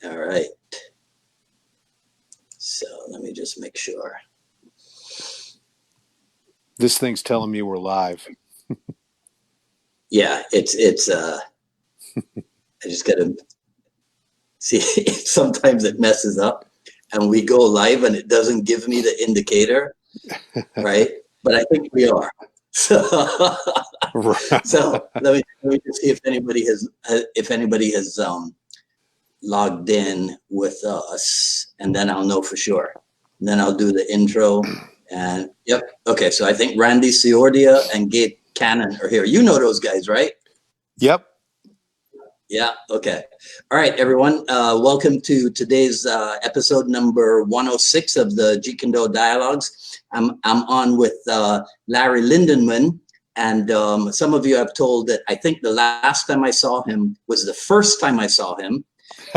All right. So let me just make sure. This thing's telling me we're live. Yeah, I just gotta see. Sometimes it messes up and we go live and it doesn't give me the indicator, right? But I think we are. So, so let me just see if anybody has logged in with us, and then I'll know for sure. And then I'll do the intro. And yep, okay. So I think Randy Ciordia and Gabe Cannon are here. You know those guys, right? Yep. Yeah. Okay. All right, everyone. Welcome to today's episode number 106 of the Jeet Kune Do Dialogues. I'm on with Larry Lindenman, and some of you have told that I think the last time I saw him was the first time I saw him,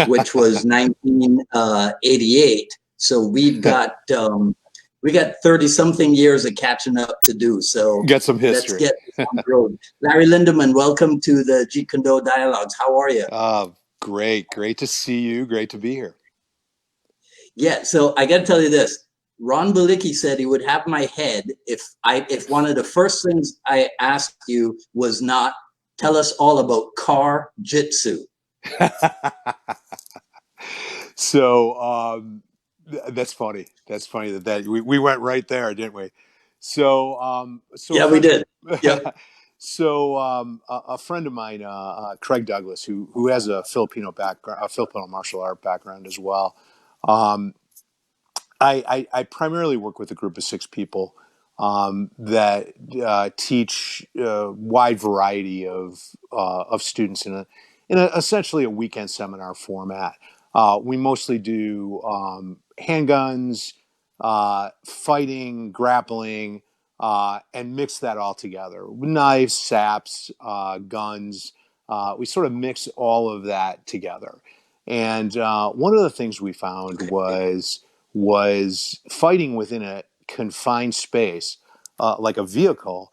which was 1988. So we got 30 something years of catching up to do. So Get some history. Let's get on the road. Larry Lindeman, welcome to the Jeet Kune Do Dialogues. How are you? Great to see you. Great to be here. Yeah, so I got to tell you this. Ron Balicki said he would have my head if one of the first things I asked you was not tell us all about car jitsu. So that's funny. That's funny that we went right there, didn't we? So yeah, we did. Yep. So a friend of mine, Craig Douglas, who has a Filipino background, a Filipino martial art background as well. I primarily work with a group of 6 people that teach a wide variety of students in essentially a weekend seminar format. We mostly do handguns, fighting, grappling, and mix that all together. Knives, saps, guns. We sort of mix all of that together. And one of the things we found was fighting within a confined space, like a vehicle,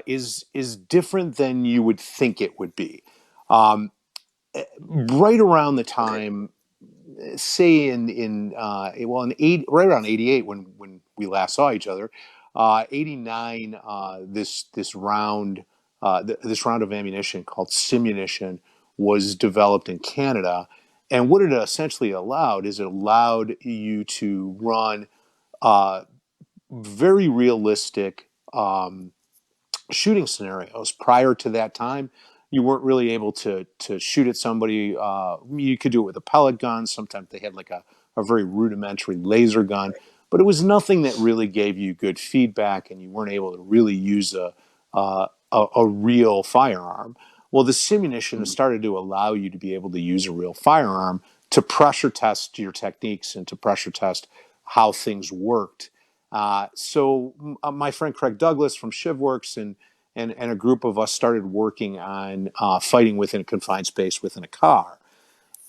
is different than you would think it would be. Right around the time, say right around 88 when we last saw each other, 89, this round of ammunition called simunition was developed in Canada. And what it essentially allowed is it allowed you to run very realistic shooting scenarios. Prior to that time, you weren't really able to shoot at somebody. You could do it with a pellet gun. Sometimes they had like a very rudimentary laser gun, but it was nothing that really gave you good feedback, and you weren't able to really use a real firearm. Well, the simunition has started to allow you to be able to use a real firearm to pressure test your techniques and to pressure test how things worked. So my friend Craig Douglas from ShivWorks and a group of us started working on fighting within a confined space within a car.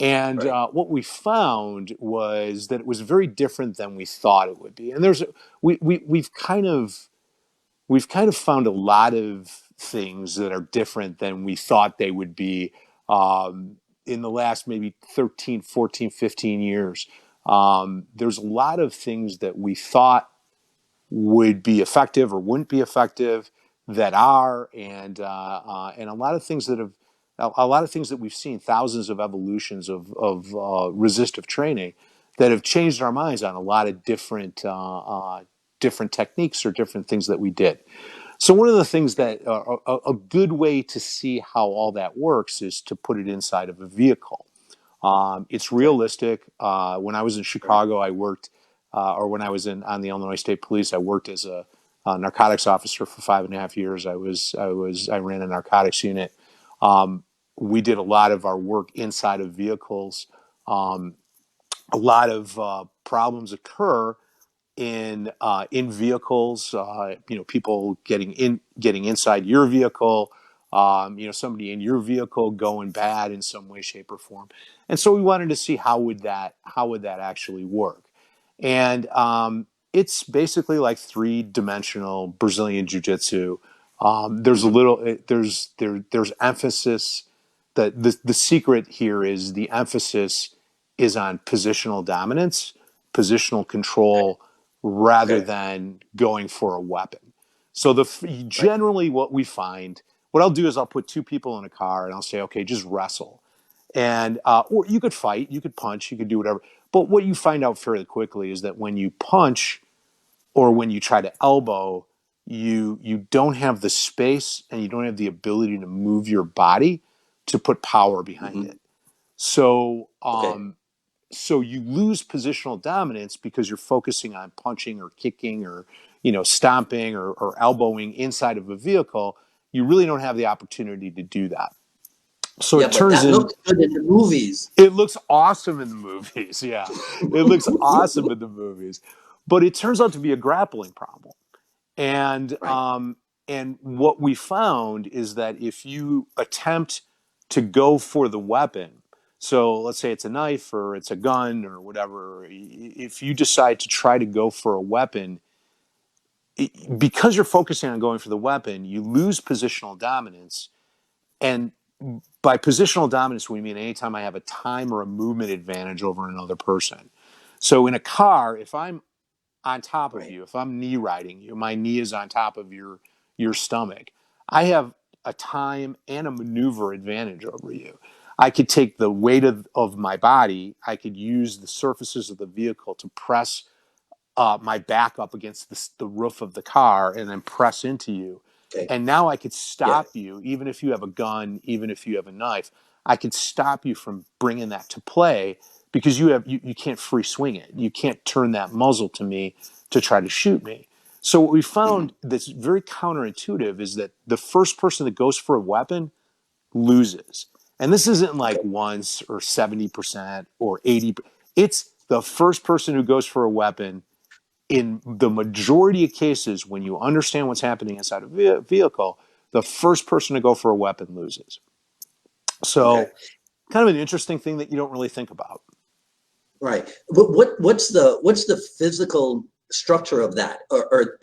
And Right. what we found was that it was very different than we thought it would be. And we've kind of found a lot of things that are different than we thought they would be in the last maybe 13, 14, 15 years. There's a lot of things that we thought would be effective or wouldn't be effective that are, and a lot of things that we've seen, thousands of evolutions of resistive training that have changed our minds on a lot of different techniques or different things that we did. So one of the things that a good way to see how all that works is to put it inside of a vehicle. It's realistic. When I was in Chicago, I worked, or when I was on the Illinois State Police, I worked as a narcotics officer for 5.5 years. I ran a narcotics unit. We did a lot of our work inside of vehicles. A lot of problems occur in vehicles. People getting inside your vehicle. Somebody in your vehicle going bad in some way, shape, or form. And so we wanted to see how would that actually work. And it's basically like 3-dimensional Brazilian Jiu-Jitsu. There's emphasis. The secret here is the emphasis is on positional dominance, positional control, rather Okay. than going for a weapon. So Right. generally what we find, what I'll do is I'll put two people in a car and I'll say, okay, just wrestle. And or you could fight, you could punch, you could do whatever. But what you find out fairly quickly is that when you punch or when you try to elbow, you don't have the space and you don't have the ability to move your body to put power behind Mm-hmm. it. So Okay. so you lose positional dominance because you're focusing on punching or kicking or stomping or elbowing inside of a vehicle. You really don't have the opportunity to do that. So Yeah, it but turns that in looks good in the movies. it looks awesome in the movies. Yeah, it looks awesome in the movies, but it turns out to be a grappling problem. And Right. and what we found is that if you attempt to go for the weapon, so let's say it's a knife or it's a gun or whatever, if you decide to try to go for a weapon, because you're focusing on going for the weapon, you lose positional dominance. And by positional dominance, we mean anytime I have a time or a movement advantage over another person. So in a car, if I'm on top of Right. you, if I'm knee riding you, my knee is on top of your stomach. I have a time and a maneuver advantage over you. I could take the weight of my body. I could use the surfaces of the vehicle to press my back up against the roof of the car and then press into you. Okay. And now I could Yeah. stop you, even if you have a gun, even if you have a knife. I could stop you from bringing that to play because you can't free swing it. You can't turn that muzzle to me to try to shoot me. So what we Mm-hmm. found that's very counterintuitive is that the first person that goes for a weapon loses. And this isn't like Okay. once or 70% or 80%. It's the first person who goes for a weapon in the majority of cases, when you understand what's happening inside a vehicle, the first person to go for a weapon loses. Okay. So, kind of an interesting thing that you don't really think about. Right. But what's the physical structure of that? Or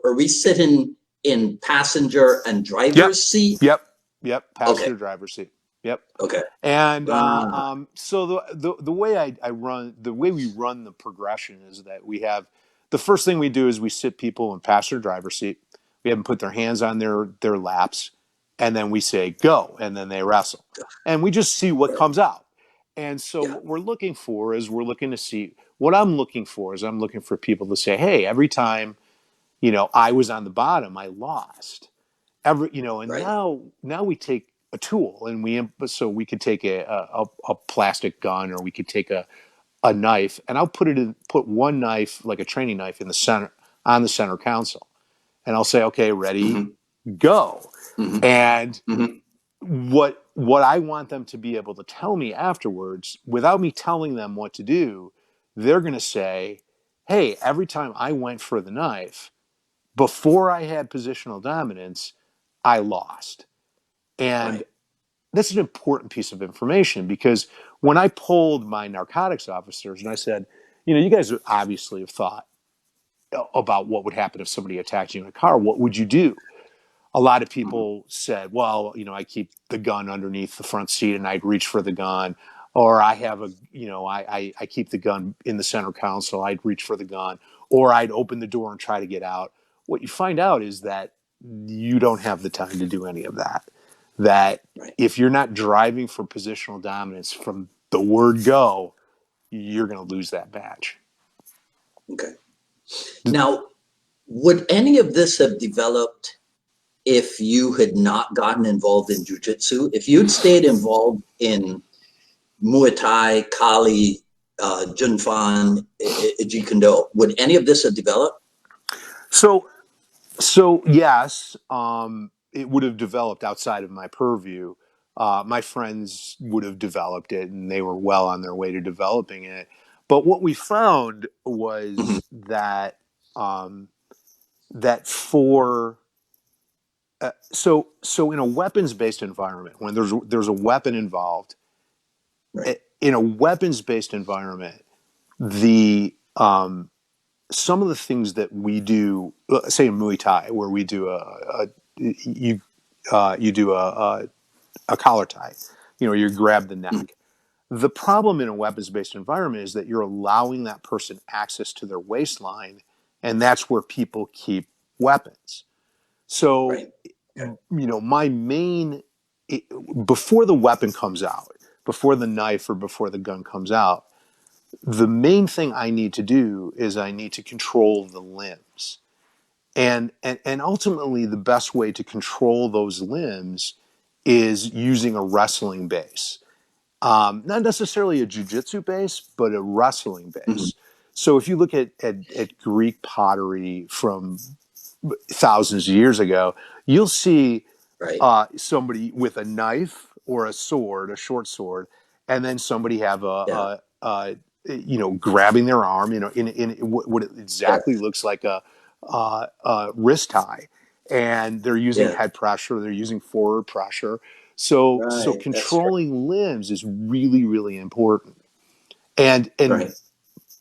are we sitting in passenger and Yep, driver's seat? yep. Okay. Passenger driver's seat. Yep. Okay. And Ah, so the way I run the way we run the progression is that we have the first thing we do is we sit people in passenger driver's seat. We have them put their hands on their laps, and then we say go, and then they wrestle, and we just see what right. comes out. And so Yeah. what we're looking for is we're looking to see what I'm looking for is I'm looking for people to say, hey, every time I was on the bottom, I lost and Right. now we take a tool and so we could take a plastic gun or we could take a knife and I'll put one knife like a training knife in the center on the center console and I'll say okay ready Mm-hmm. go Mm-hmm. and Mm-hmm. what I want them to be able to tell me afterwards without me telling them what to do, they're going to say, hey, every time I went for the knife before I had positional dominance, I lost. And Right. that's an important piece of information because when I polled my narcotics officers and I said, you guys obviously have thought about what would happen if somebody attacked you in a car, what would you do? A lot of Mm-hmm. people said, well, I keep the gun underneath the front seat and I'd reach for the gun. Or I have I keep the gun in the center console, I'd reach for the gun. Or I'd open the door and try to get out. What you find out is that you don't have the time to do any of that. That Right. if you're not driving for positional dominance from the word go, you're going to lose that match. Okay. Now, would any of this have developed if you had not gotten involved in jujitsu? If you'd stayed involved in Muay Thai, Kali, Junfan, Jeet Kune Do, would any of this have developed? So So yes, it would have developed outside of my purview. My friends would have developed it, and they were well on their way to developing it. But what we found Mm-hmm. was that that for so in a weapons based environment, when there's a weapon involved, Right. in a weapons based environment, the some of the things that we do, say in Muay Thai, where we do you do a collar tie. You grab the Mm-hmm. neck. The problem in a weapons-based environment is that you're allowing that person access to their waistline, and that's where people keep weapons. So, Right. Okay. my main, before the weapon comes out, before the knife or before the gun comes out, the main thing I need to do is I need to control the limbs. And ultimately, the best way to control those limbs is using a wrestling base. Not necessarily a jujitsu base, but a wrestling Hmm. base. So if you look at Greek pottery from thousands of years ago, you'll see Right. somebody with a knife or a sword, a short sword, and then somebody have Yeah. grabbing their arm, in what it exactly Yes. looks like a wrist tie, and they're using Yes. head pressure, they're using forward pressure. So Right. That's true. controlling limbs is really, really important. And and Right.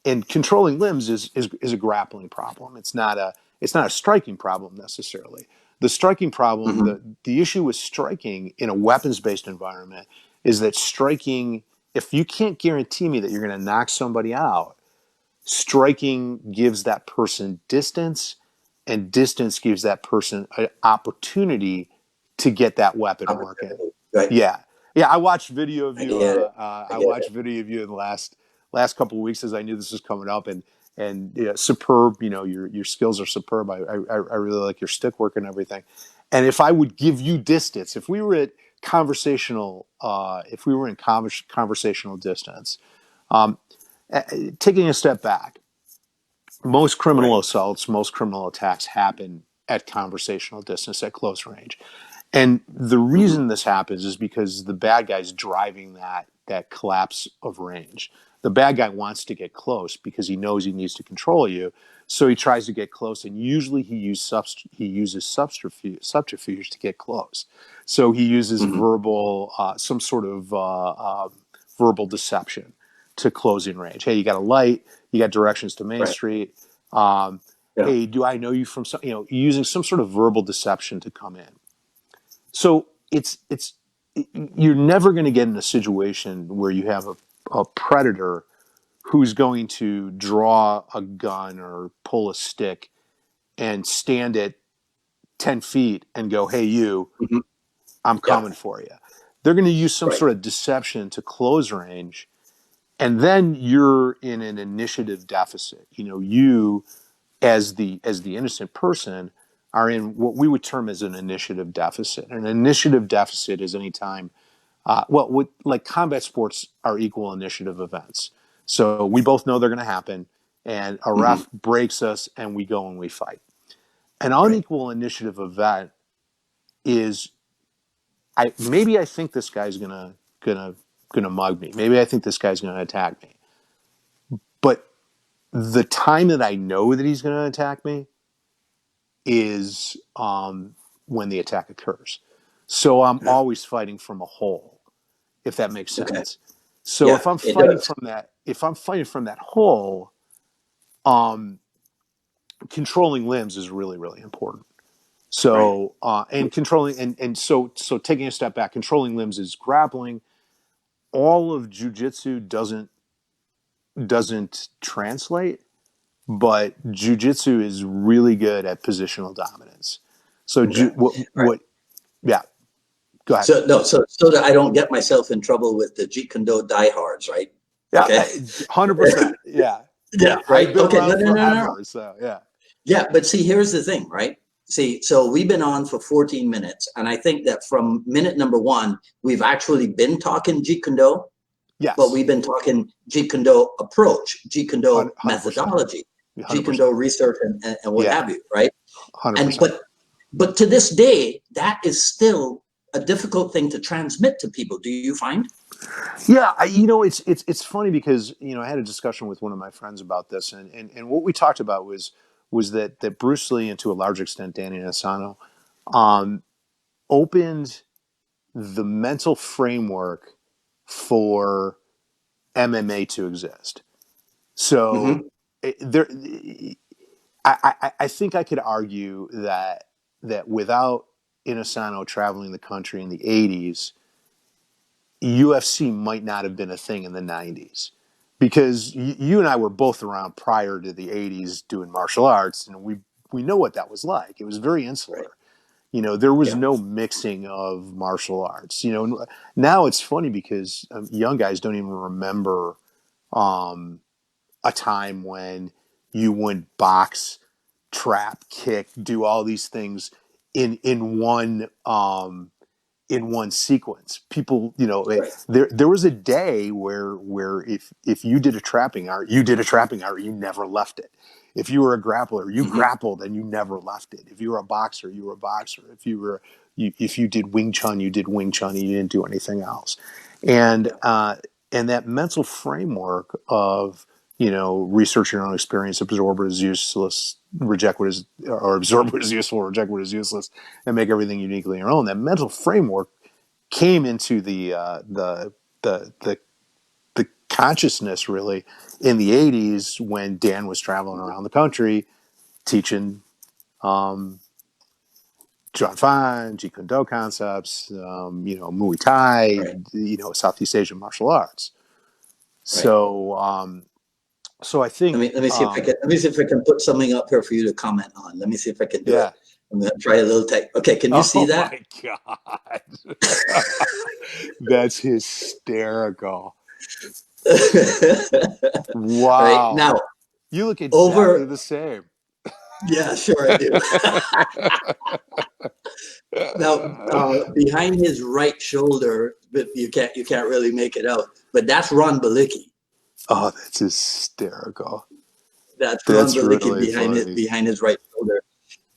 and controlling limbs is a grappling problem. It's not a striking problem necessarily. The striking problem, Hmm. the issue with striking in a weapons based environment is that striking, if you can't guarantee me that you're going to knock somebody out, striking gives that person distance, and distance gives that person an opportunity to get that weapon working. Opportunity. Right. Yeah, yeah. I watched video of I you. get it. I I get watched it. video of you in the last couple of weeks as I knew this was coming up, and superb. Your skills are superb. I really like your stick work and everything. And if I would give you distance, if we were at conversational, if we were in conversational distance, um, taking a step back, most criminal Right. assaults, most criminal attacks happen at conversational distance, at close range. And the Hmm. reason this happens is because the bad guy's driving that collapse of range. The bad guy wants to get close because he knows he needs to control you. So he tries to get close, and usually he uses subterfuge to get close. So he uses Hmm. some sort of verbal deception to closing range. Hey, you got a light, you got directions to Main Right. Street. Um, Yeah. hey, do I know you from some? Using some sort of verbal deception to come in. So you're never going to get in a situation where you have a predator who's going to draw a gun or pull a stick and stand at 10 feet and go, hey, you, Hmm. I'm Yeah. coming for you. They're going to use some Right. sort of deception to close range. And then you're in an initiative deficit. You as the innocent person are in what we would term as an initiative deficit. An initiative deficit is any time, like combat sports are equal initiative events. So we both know they're going to happen, and a Hmm. ref breaks us, and we go and we fight. An Right. unequal initiative event is I think this guy's gonna mug me. Maybe I think this guy's gonna attack me. But the time that I know that he's gonna attack me is when the attack occurs. So I'm Yeah. always fighting from a hole, if that makes Okay. sense. So Yeah. if I'm It fighting does. from that hole, um, controlling limbs is really, really important. Right. So and controlling and so taking a step back, controlling limbs is grappling. All of jujitsu doesn't translate, but jujitsu is really good at positional dominance. So Okay. Right. what yeah, go ahead. So no. So that I don't get myself in trouble with the Jeet Kune Do diehards. Right. Yeah, Okay. 100%. Yeah, Yeah. yeah. I've Right. been Okay. around No. No. No. No. No. forever, so yeah. Yeah. But see, here's the thing. Right. See, so we've been on for 14 minutes, and I think that from minute number one, we've actually been talking Jeet Kune Do, but Yes, we've been talking Jeet Kune Do approach, Jeet Kune Do 100%, methodology, Jeet Kune 100%. Do research, and what Yeah, have you, right? And 100%. but to this day, that is still a difficult thing to transmit to people. Do you find? Yeah, it's funny because I had a discussion with one of my friends about this, and what we talked about was that Bruce Lee and to a large extent Danny Asano um, opened the mental framework for MMA to exist. So Mm-hmm. there, I think I could argue that without Inosanto traveling the country in the '80s, UFC might not have been a thing in the 90s because you and I were both around prior to the 80s doing martial arts, and we know what that was like. It was very Right. insular. There was Yeah. no mixing of martial arts. Now it's funny because young guys don't even remember um, a time when you wouldn't box, trap, kick, do all these things in one sequence. People, Right. there was a day where if you did a trapping art, you did a trapping art, you never left it. If you were a grappler, you Mm-hmm. grappled and you never left it. If you were a boxer, you were a boxer. If you did Wing Chun, you did Wing Chun, and you didn't do anything else. And Yeah. and that mental framework of research your own experience, absorb what is useless, reject what is, or absorb what is useful, reject what is useless, and make everything uniquely your own. That mental framework came into the the the consciousness really in the 80s when Dan was traveling around the country teaching um, John Fine, Jeet Kune Do concepts, Muay Thai, Right. Southeast Asian martial arts. Right. So I think Let me see if I can put something up here for you to comment on. Let me see if I can do it. yeah. I'm gonna try a little tech. Okay, can you see Oh that? my god, that's hysterical! Right Wow, now, you look exactly over. the same. Yeah, sure I do. Now, behind his right shoulder, but you can't really make it out. But that's Ron Balicki. Oh, that's hysterical. That's Ron That's Balicki really behind it funny. behind his right shoulder.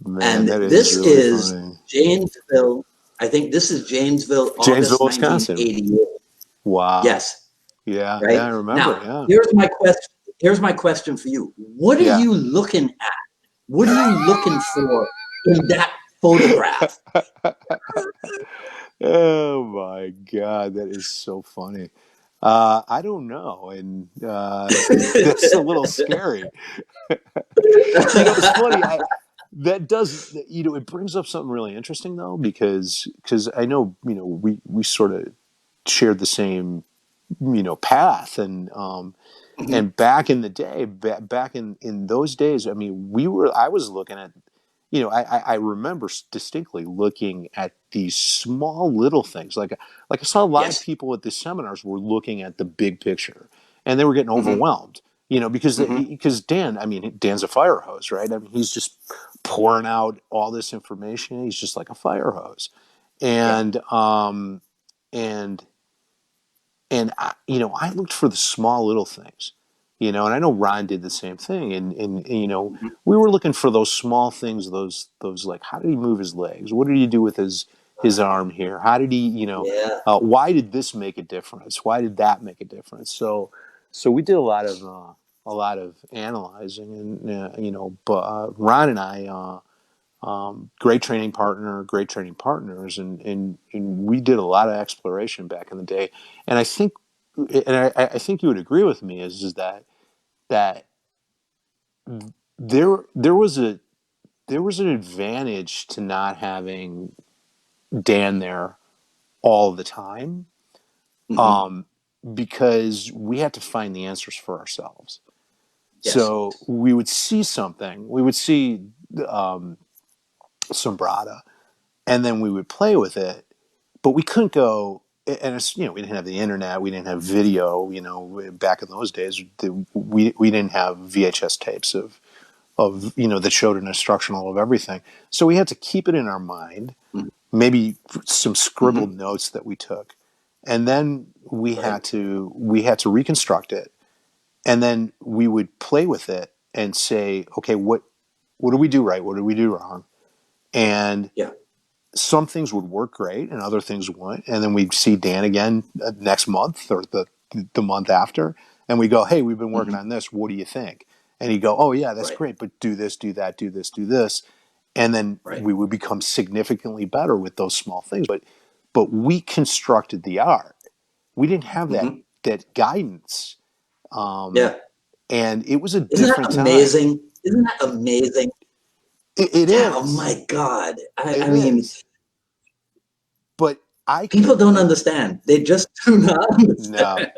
Man, And that is this really is funny. Janesville. I think this is Janesville, Janesville, August Wisconsin. 1988. Wow. Yes. Yeah, yeah, Right I remember. now, Yeah. here's my question for you. What are Yeah. you looking at? What are you looking for in that photograph? Oh my God, that is so funny. I don't know, and that's a little scary. It's funny. That does it brings up something really interesting though because I know we sort of shared the same path Mhm. and back in the day back in those days, I mean, I was looking at I remember distinctly looking at these small little things like I saw a lot of Yes. people at the seminars were looking at the big picture and they were getting Hmm. overwhelmed because Hmm. Dan, I mean, Dan's a fire hose, right? I mean, he's just pouring out all this information. He's just like a fire hose. Yeah. And um and and I, I looked for the small little things, and I know Ron did the same thing, and Hmm. we were looking for those small things, those like, how did he move his legs? What did he do with his arm here? How did he, Yeah. why did this make a difference? Why did that make a difference? So we did a lot of analyzing, and but Ron and I. Great training partner, great training partners, and we did a lot of exploration back in the day. And I think you would agree with me is that there was an advantage to not having Dan there all the time, Hmm. um, because we had to find the answers for ourselves. Yes. So we would see something, we would see um, Sombrada, and then we would play with it, but we couldn't go. And it's, we didn't have the internet, we didn't have video. Back in those days, we didn't have VHS tapes of that showed an instructional of everything. So we had to keep it in our mind, maybe some Hmm. scribbled notes that we took, and then Right. we had to reconstruct it, and then we would play with it and say, okay, what do we do right? What do we do wrong? And Yeah. some things would work great and other things wouldn't. And then we'd see Dan again next month or the month after, and we go, hey, we've been working Hmm. on this. What do you think? And he'd go, oh yeah, that's Right. great, but do this, do that, do this, do this. And then Right. we would become significantly better with those small things. But we constructed the art. We didn't have Hmm. that guidance. Um, Yeah. and it was a Isn't that different time. amazing? Isn't that amazing? It Yeah. Oh is. my God. I It mean, is. But I People could don't not. understand. They just do not No, understand.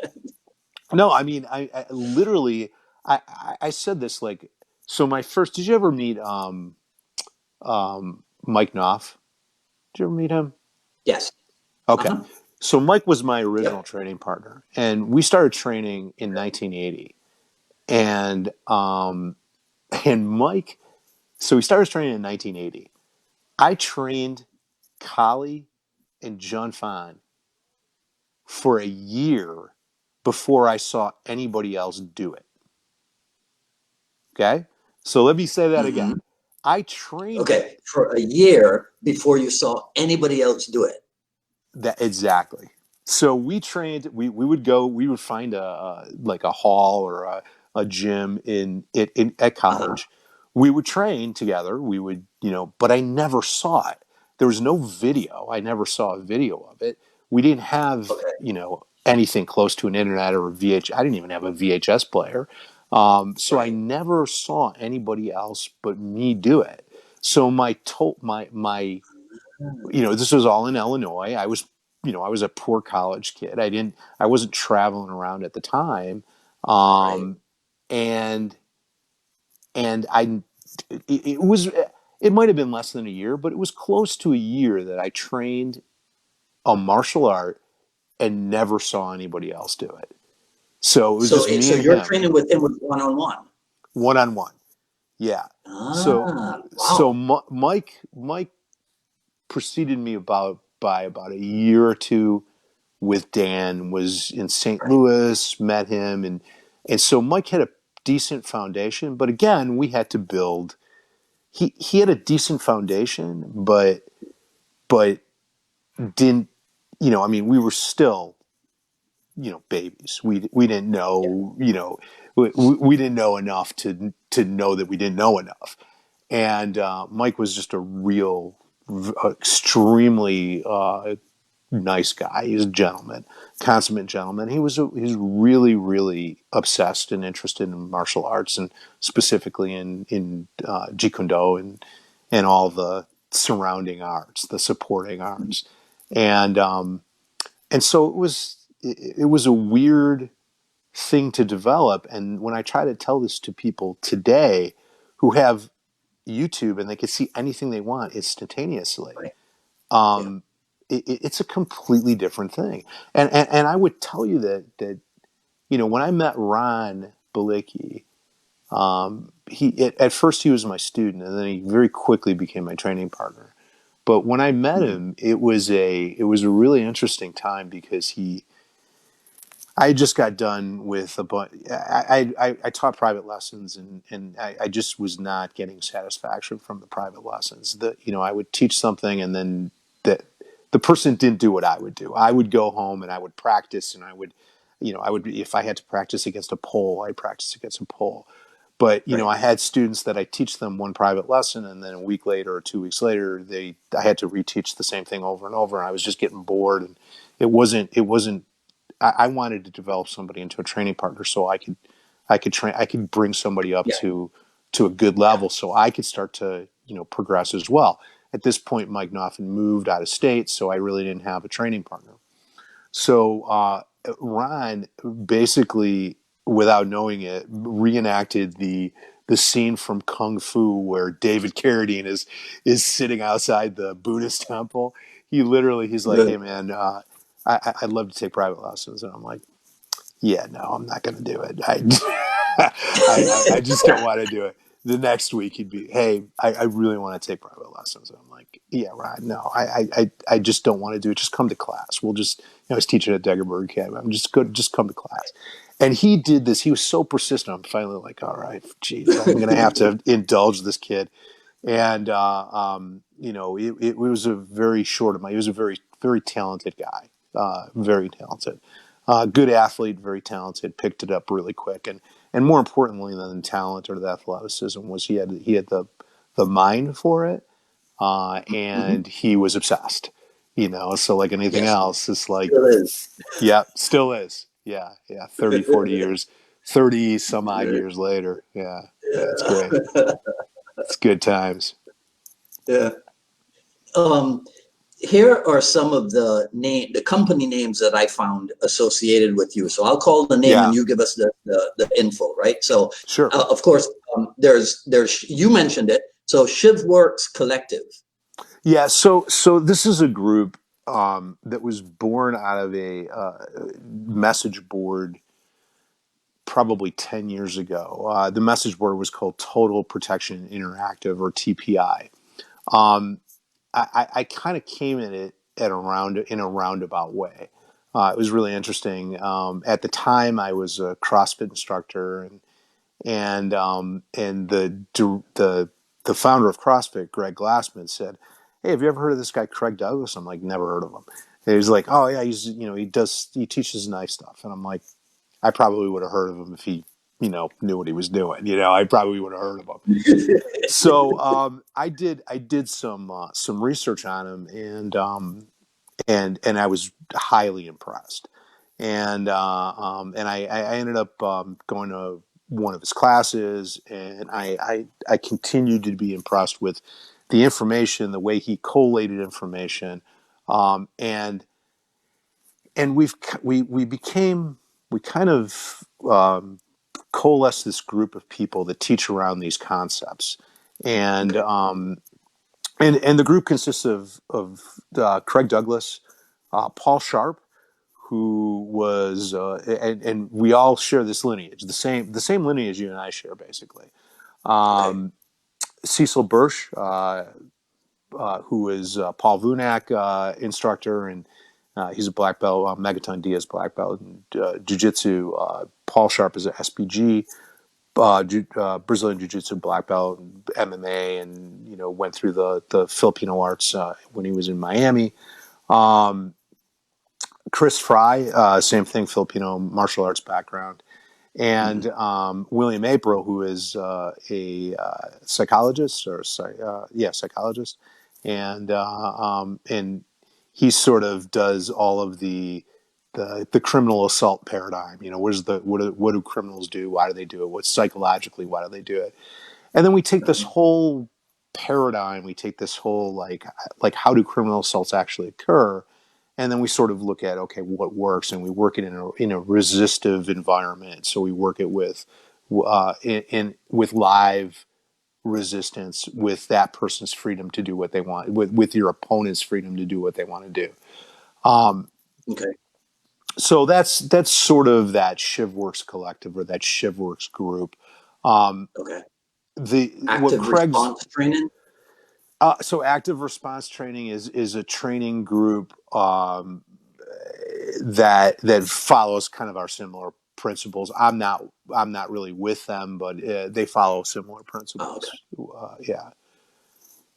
no. I mean, I literally, I said this like, so my first. Did you ever meet Mike Knopf? Did you ever meet him? Yes. Okay, Uh-huh. so Mike was my original Yep. training partner, and we started training in 1980, and Mike. So we started training in 1980. I trained Kali and John Fan for a year before I saw anybody else do it. Okay? So let me say that Hmm. again. I trained Okay. For a year before you saw anybody else do it. that exactly. So we trained, we would go, we would find like a hall or a gym at Uh-huh. college. We would train together. We would, but I never saw it. There was no video. I never saw a video of it. We didn't have, Okay. anything close to an internet or a VH. I didn't even have a VHS player. So I Right. never saw anybody else but me do it. So this was all in Illinois. I was a poor college kid. I wasn't traveling around at the time. Right. Um, and, and it was, it might have been less than a year, but it was close to a year that I trained a martial art and never saw anybody else do it. So it was So, just me so and you're him, training with him with one on one. one on one. Yeah. So, Ah, so wow. Mike preceded me by about a year or two with Dan, was in St. Right. Louis, met him, and so Mike had a decent foundation, but again, we had to build. He had a decent foundation, but didn't, I mean, we were still, babies. We didn't Yeah. know, we didn't know enough to know that we didn't know enough. And Mike was just a real, extremely nice guy. He's a gentleman, consummate gentleman. He's really, really obsessed and interested in martial arts, and specifically in Jeet Kune Do and all the surrounding arts, the supporting arts, and so it was a weird thing to develop. And when I try to tell this to people today who have YouTube and they can see anything they want instantaneously, Right. Yeah. um, it's a completely different thing. And I would tell you that when I met Ron Balicki, at first he was my student, and then he very quickly became my training partner. But when I met Mhm. him, it was a really interesting time because I just got done with a bunch. I taught private lessons, and I just was not getting satisfaction from the private lessons. I would teach something, and then that the person didn't do what I would do. I would go home and I would practice, and I would, if I had to practice against a pole, I'd practice against a pole. But Right. I had students that I teach them one private lesson, and then a week later or 2 weeks later, I had to reteach the same thing over and over, and I was just getting bored, and it wasn't. I wanted to develop somebody into a training partner so I could train, I could bring somebody up Yeah. to a good Yeah. level so I could start to progress as well. At this point, Mike Knopf moved out of state, so I really didn't have a training partner. So Ron basically, without knowing it, reenacted the scene from Kung Fu where David Carradine is sitting outside the Buddhist temple. He's like, "Hey Good. man, I'd love to take private lessons," and I'm like, "Yeah, no, I'm not going to do it. I just don't want to do it." The next week he'd be, "Hey, I really want to take private lessons," and I'm like, "Yeah, right. No, I just don't want to do it. Just come to class. We'll just, I was teaching at Degerberg Academy. I'm just good. Just come to class." And he did this. He was so persistent. I'm finally like, "All right, geez, I'm going to have to indulge this kid." And it was a very short amount. He was a very, very talented guy, very talented, good athlete, very talented. Picked it up really quick, and more importantly than the talent or the athleticism was he had the mind for it, Hmm. and he was obsessed. So like anything Yes. else, it's like, Still is. yeah, still is. Yeah, yeah, 30, 40 years, 30 some odd years later. Yeah, yeah, it's great. Yeah. It's good times. Yeah. Um, here are some of the company names that I found associated with you. So I'll call the name Yeah, and you give us the info, right? So, sure. of course, there's you mentioned it. So ShivWorks Collective. Yeah, so this is a group that was born out of a message board probably 10 years ago. The message board was called Total Protection Interactive, or TPI. Um, I kind of came in it in a roundabout way. It was really interesting. At the time, I was a CrossFit instructor, and the founder of CrossFit, Greg Glassman, said, "Hey, have you ever heard of this guy Craig Douglas?" I'm like, "Never heard of him." And he's like, "Oh yeah, he teaches knife stuff," and I'm like, I probably would have heard of him if he knew what he was doing. I probably would have heard of him. So I did some research on him, and I was highly impressed. And I ended up going to one of his classes, and I continued to be impressed with the information, the way he collated information, and we kind of coalesced this group of people that teach around these concepts, and Okay. um, and the group consists of Craig Douglas, Paul Sharp, who was and we all share this lineage, the same lineage you and I share, basically. Okay. Um, Cecil Bursch, who is Paul Vunak instructor, and he's a black belt, Megaton Diaz black belt in Jiu-Jitsu. Paul Sharp is an SPG, Brazilian Jiu-Jitsu black belt, and MMA, and went through the Filipino arts when he was in Miami. Um, Chris Fry, same thing, Filipino martial arts background, and Hmm. William April, who is a psychologist, psychologist, and he sort of does all of the criminal assault paradigm. What do criminals do? Why do they do it? What's psychologically, why do they do it? And then we take this whole paradigm, we take this whole like how do criminal assaults actually occur, and then we sort of look at, okay, what works, and we work it in a resistive environment. So we work it with live resistance, with that person's freedom to do what they want, with your opponent's freedom to do what they want to do. Um, Okay. so that's sort of that ShivWorks collective, or that ShivWorks group. Um, Okay. the what Active Craig's response training. So active response training is a training group that follows kind of our similar principles. I'm not really with them, but they follow similar Oh, okay. principles. Yeah,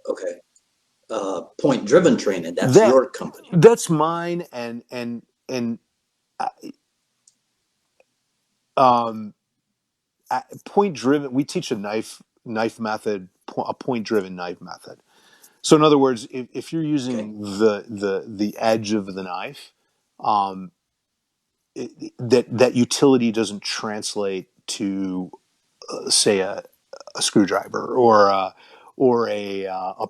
Okay. Point driven training. That's that your company. that's mine, and um, point driven. We teach a knife method, a point driven knife method. So in other words, if you're Okay. using the edge of the knife, um, that utility doesn't translate to say a screwdriver, or a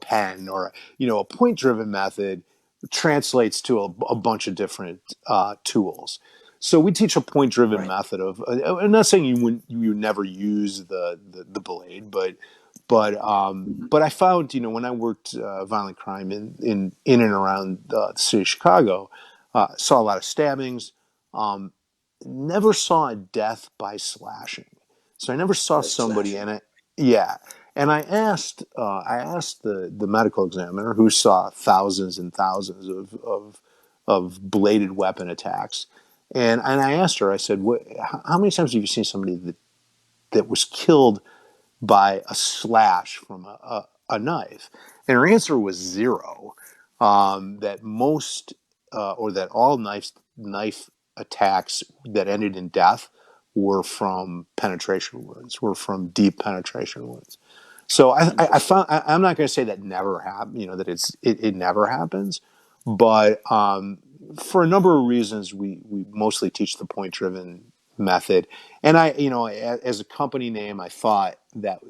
pen, or a point driven method translates to a bunch of different tools. So we teach a point driven Right. method of. I'm not saying you never use the blade, Mhm. but I found, when I worked violent crime in and around the city of Chicago, saw a lot of stabbings. Um, Never saw a death by slashing. So I never saw By somebody slashing. in it. Yeah. And I asked the medical examiner, who saw thousands and thousands of bladed weapon attacks. And I asked her, I said, how many times have you seen somebody that was killed by a slash from a knife? And her answer was zero. That most, or that all knife attacks that ended in death were from penetration wounds, were from deep penetration wounds. So I Interesting. found, I'm not going to say that never happen, that it never happens, but for a number of reasons, we mostly teach the point driven method. And as a company name, I thought that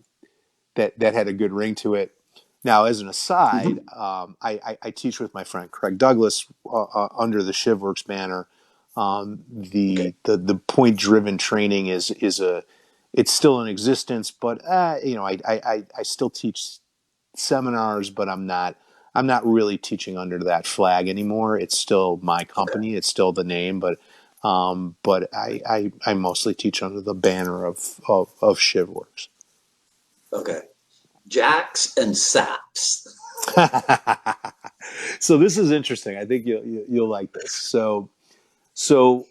had a good ring to it. Now, as an aside, Mhm. I teach with my friend Craig Douglas under the ShivWorks banner. Okay. The point driven training is a it's still in existence, but I still teach seminars, but I'm not really teaching under that flag anymore. It's still my Okay. company, it's still the name, but I mostly teach under the banner of ShivWorks. Okay. Jacks and saps. So this is interesting. I think you'll like this. So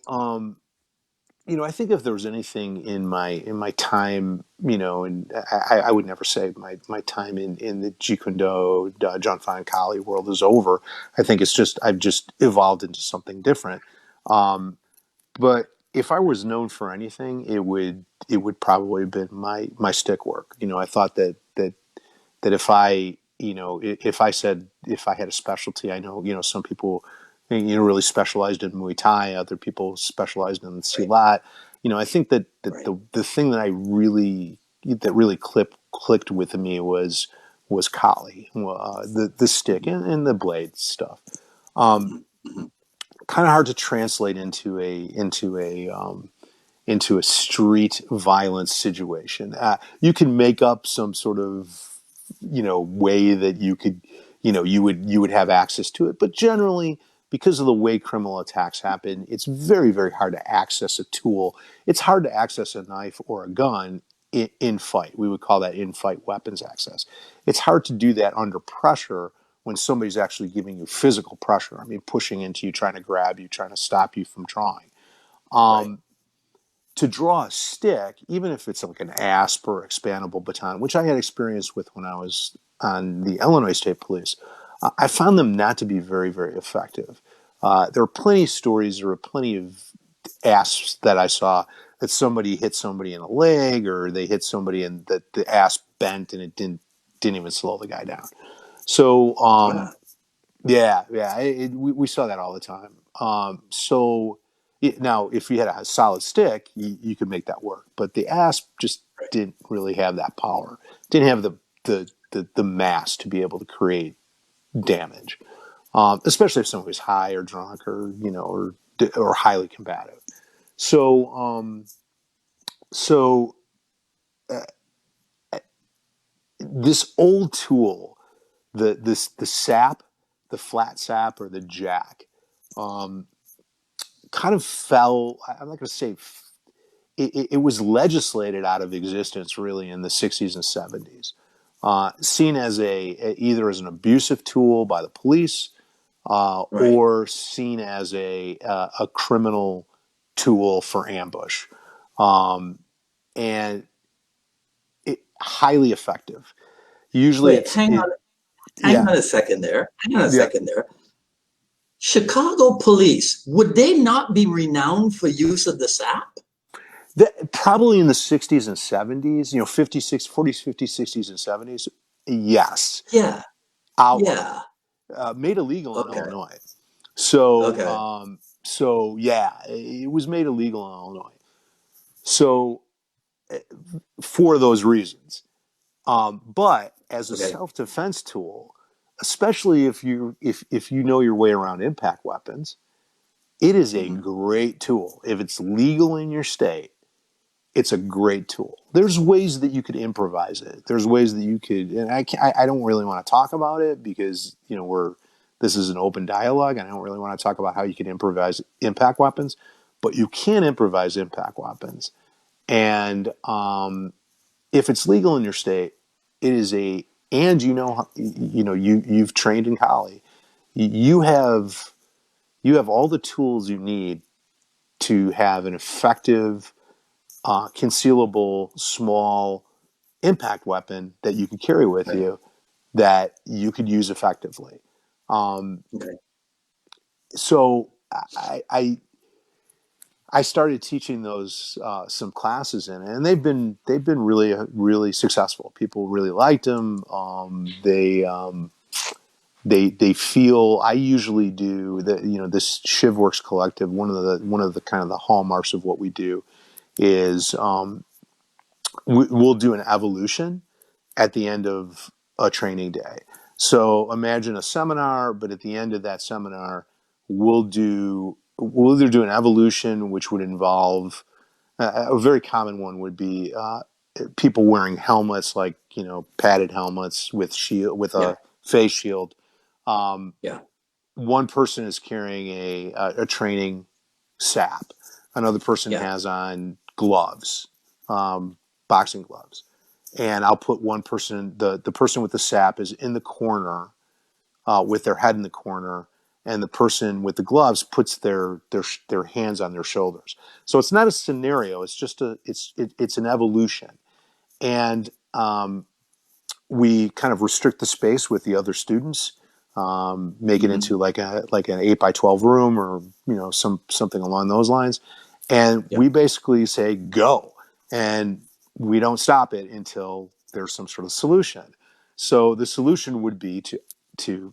I think if there was anything in my time, and I would never say my time in the Jeet Kune Do, John Fine Kali world is over. I think it's just I've just evolved into something different. Um, but if I was known for anything, it would probably have been my stick work. I thought that if if I said if I had a specialty, I know some people really specialized in Muay Thai, other people specialized in Right. Silat. I think that Right. the thing that really clicked with me was Kali, the stick and the blade stuff. Um, Mhm. Mhm. Kind of hard to translate into a street violence situation. You can make up some sort of way that you could you would have access to it, but generally because of the way criminal attacks happen, it's very very hard to access a tool. It's hard to access a knife or a gun in fight. We would call that in fight weapons access. It's hard to do that under pressure when somebody's actually giving you physical pressure. I mean, pushing into you, trying to grab you, trying to stop you from drawing. Right. um, to draw a stick, even if it's like an ASP or expandable baton, which I had experience with when I was on the Illinois State Police, I found them not to be very, very effective. There were plenty of stories, there were plenty of ASPs that I saw that somebody hit somebody in the leg or they hit somebody and that the ASP bent and it didn't even slow the guy down. So Ah, yeah, yeah, we saw that all the time. Now, if you had a solid stick, you could make that work. But the asp just right. didn't really have that power. Didn't have the mass to be able to create damage, especially if someone was high or drunk or or highly combative. So so this old tool, the sap, the flat sap or the jack. Um, Kind of fell. I'm not going to say it was legislated out of existence really in the 60s and 70s, seen as either as an abusive tool by the police Right. or seen as a criminal tool for ambush, um, and highly effective. Usually, Wait, it's hang it. on. Hang Yeah, on a second there. Hang on a yeah. second there. Chicago police, would they not be renowned for use of the SAP? Probably in the 60s and 70s, 56, 40s, 50s, 60s, and 70s. Yes, Yeah. outright. Yeah. Made illegal in Okay. Illinois. So, Okay. yeah, it was made illegal in Illinois. So, for those reasons, but as a Okay. self defense tool, especially if you know your way around impact weapons, it is a Hmm. great tool. If it's legal in your state, it's a great tool. There's ways that you could improvise it. There's ways that you could, and I don't really want to talk about it because this is an open dialogue, and I don't really want to talk about how you can improvise impact weapons, but you can improvise impact weapons, and if it's legal in your state, it is and you've trained in Kali, you have all the tools you need to have an effective, concealable, small impact weapon that you could carry with Okay. you that you could use effectively. Um, Okay. so I started teaching those some classes in it, and they've been really really successful. People really liked them. They feel I usually do that. This ShivWorks collective. One of the kind of the hallmarks of what we do is we'll do an evolution at the end of a training day. So imagine a seminar, but at the end of that seminar, we'll either do an evolution, which would involve a very common one would be people wearing helmets, like padded helmets with Yeah. a face shield. Um, Yeah. One person is carrying a training sap. Another person Yeah. has on gloves, boxing gloves, and I'll put one person. The person with the sap is in the corner with their head in the corner, and the person with the gloves puts their hands on their shoulders. So it's not a scenario. It's just it's an evolution, and we kind of restrict the space with the other students, make it Hmm. into like an 8 by 12 room, or something along those lines, and Yeah. we basically say go, and we don't stop it until there's some sort of solution. So the solution would be to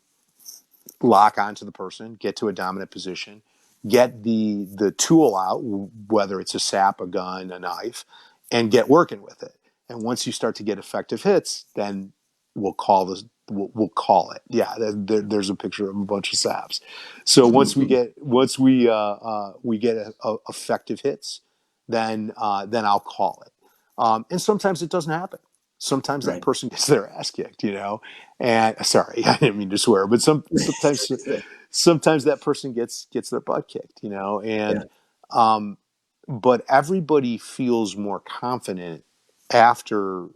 lock onto the person, get to a dominant position, get the tool out, whether it's a sap, a gun, a knife, and get working with it. And once you start to get effective hits, then we'll call this. We'll call it. Yeah, there's a picture of a bunch of saps. So once we get effective hits, then I'll call it. And sometimes it doesn't happen. Sometimes that Right. person gets their ass kicked, and sorry, I didn't mean to swear, but sometimes that person gets their butt kicked, Yeah. and um, but everybody feels more confident after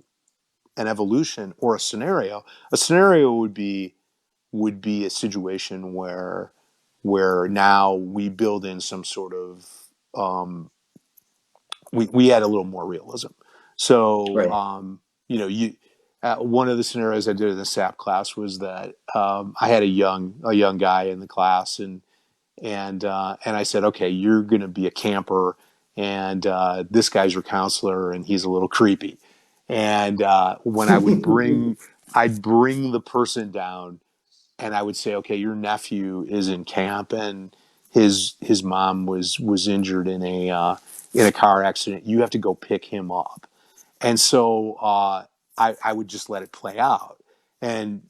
an evolution or a scenario. A scenario would be a situation where now we build in some sort of we add a little more realism. So, Right. you one of the scenarios I did in the SAP class was that I had a young guy in the class, and I said, okay, you're going to be a camper, and this guy's your counselor, and he's a little creepy. And when I'd bring the person down, and I would say, okay, your nephew is in camp, and his mom was injured in a car accident. You have to go pick him up. And so I would just let it play out. And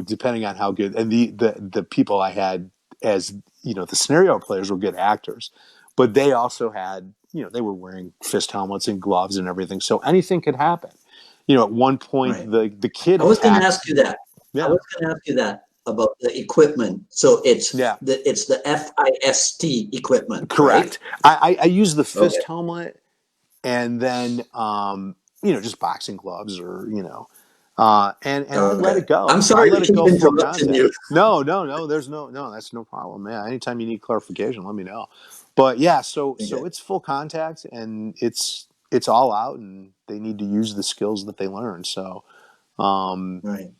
depending on how good, and the people I had as the scenario players were good actors, but they also had they were wearing fist helmets and gloves and everything, so anything could happen. At one point, Right. the kid I was going to attacked. ask you that. I Yeah, was going to ask you that about the equipment. So it's yeah. the FIST equipment, right? Correct. I use the Okay. fist helmet, and then just boxing gloves, or and I let Okay. it go. I'm I sorry to let it keep go full interrupting contact. you. No, there's no, that's no problem. Yeah, anytime you need clarification, let me know. But yeah, so Okay. it's full contact, and it's all out, and they need to use the skills that they learn. So Right.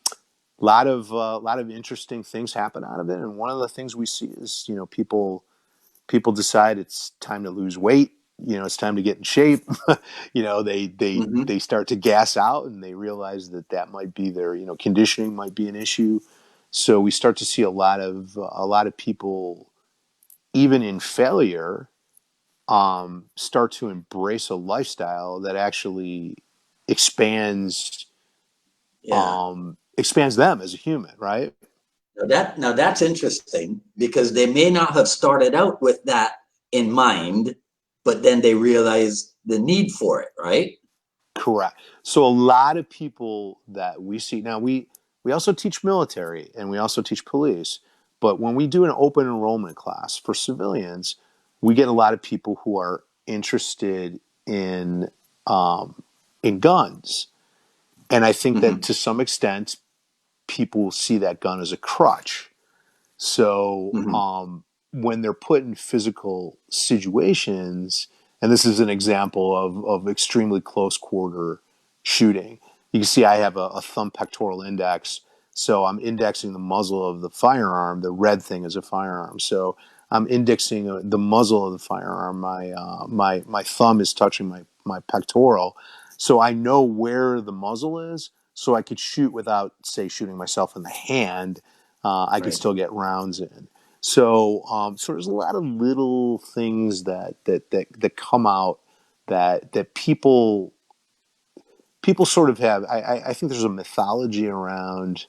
lot of interesting things happen out of it, and one of the things we see is people decide it's time to lose weight. It's time to get in shape. Hmm. They start to gas out, and they realize that might be their conditioning might be an issue. So we start to see a lot of people, even in failure, start to embrace a lifestyle that actually expands Yeah. expands them as a human, right? Now that's interesting because they may not have started out with that in mind, but then they realize the need for it, right? Correct. So a lot of people that we see now, we also teach military, and we also teach police. But when we do an open enrollment class for civilians, we get a lot of people who are interested um, in guns, and I think that Hmm. to some extent, people see that gun as a crutch. So Hmm. when they're put in physical situations, and this is an example of extremely close quarter shooting, you can see I have a thumb pectoral index. So I'm indexing the muzzle of the firearm. The red thing is a firearm. So I'm indexing the muzzle of the firearm. My thumb is touching my pectoral. So I know where the muzzle is. So I could shoot without, say, shooting myself in the hand. I could Right. still get rounds in. So there's a lot of little things that come out that people people sort of have. I think there's a mythology around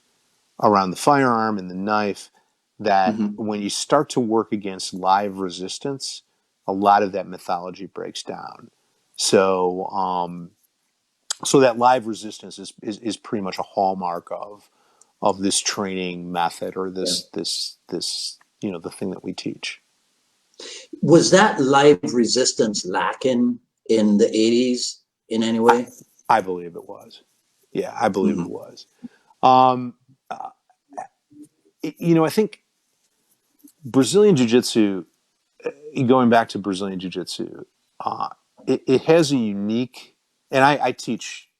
the firearm and the knife that Hmm. when you start to work against live resistance, a lot of that mythology breaks down. So, so that live resistance is pretty much a hallmark of this training method or Yeah. this the thing that we teach. Was that live resistance lacking in the 80s in any I, way? I believe it was. Yeah, I believe it Hmm. was. Um, I think Brazilian Jiu Jitsu, going back to Brazilian Jiu Jitsu, uh, it has a unique, and I teach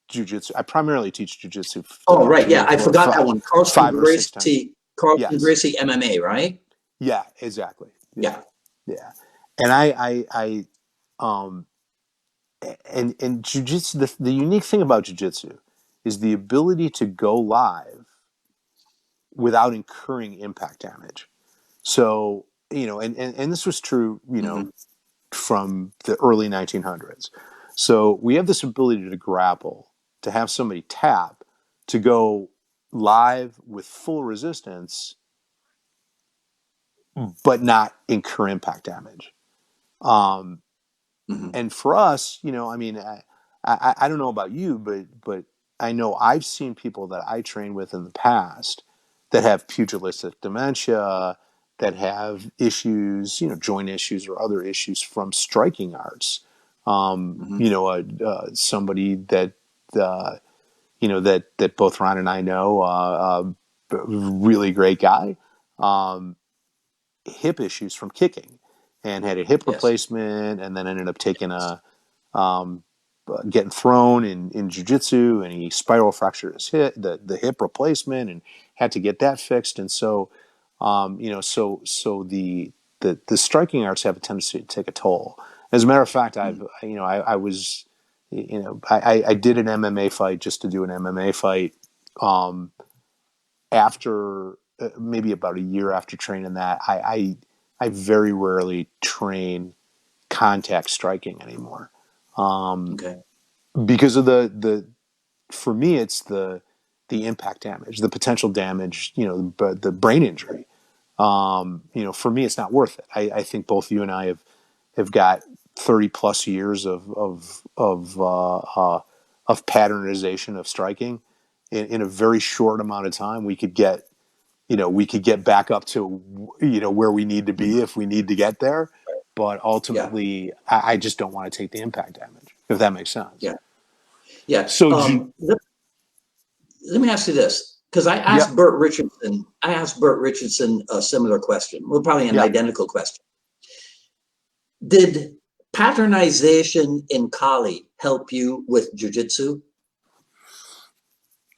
Jiu Jitsu. I primarily teach Jiu Jitsu Oh, right. Yeah, I for forgot that one. five or six times. Carlson Yes. Gracie MMA, right? Yeah, exactly. Yeah. Yeah. Yeah. And um, and jujitsu, the unique thing about jujitsu is the ability to go live without incurring impact damage. So, and this was true, Hmm. from the early 1900s. So we have this ability to grapple, to have somebody tap, to go live with full resistance, but not incur impact damage. Um, Hmm. and for us, I mean, I don't know about you, but I know I've seen people that I train with in the past that have pugilistic dementia, that have issues, joint issues or other issues from striking arts. Hmm. Somebody that that both Ron and I know, really great guy, um, hip issues from kicking, and had a hip Yes. replacement, and then ended up taking um, getting thrown in jiu-jitsu, and he spiral fractured his hip, the hip replacement, and had to get that fixed. And so, so the striking arts have a tendency to take a toll. As a matter of fact, Hmm. I was, I did an MMA fight just to do an MMA fight. Um, After maybe about a year after training that, I very rarely train contact striking anymore, um, Okay. because of the for me it's the impact damage, the potential damage, the brain injury. For me, it's not worth it. I think both you and I have got 30 plus years of patternization of striking. In a very short amount of time, we could get back up to where we need to be Hmm. if we need to get there. But Yeah. ultimately, I just don't want to take the impact damage, if that makes sense. Yeah. Yeah. So, Let me ask you this, because yep, I asked Burt Richardson a similar question. Well, probably an yep. identical question. Did patternization in Kali help you with jujitsu?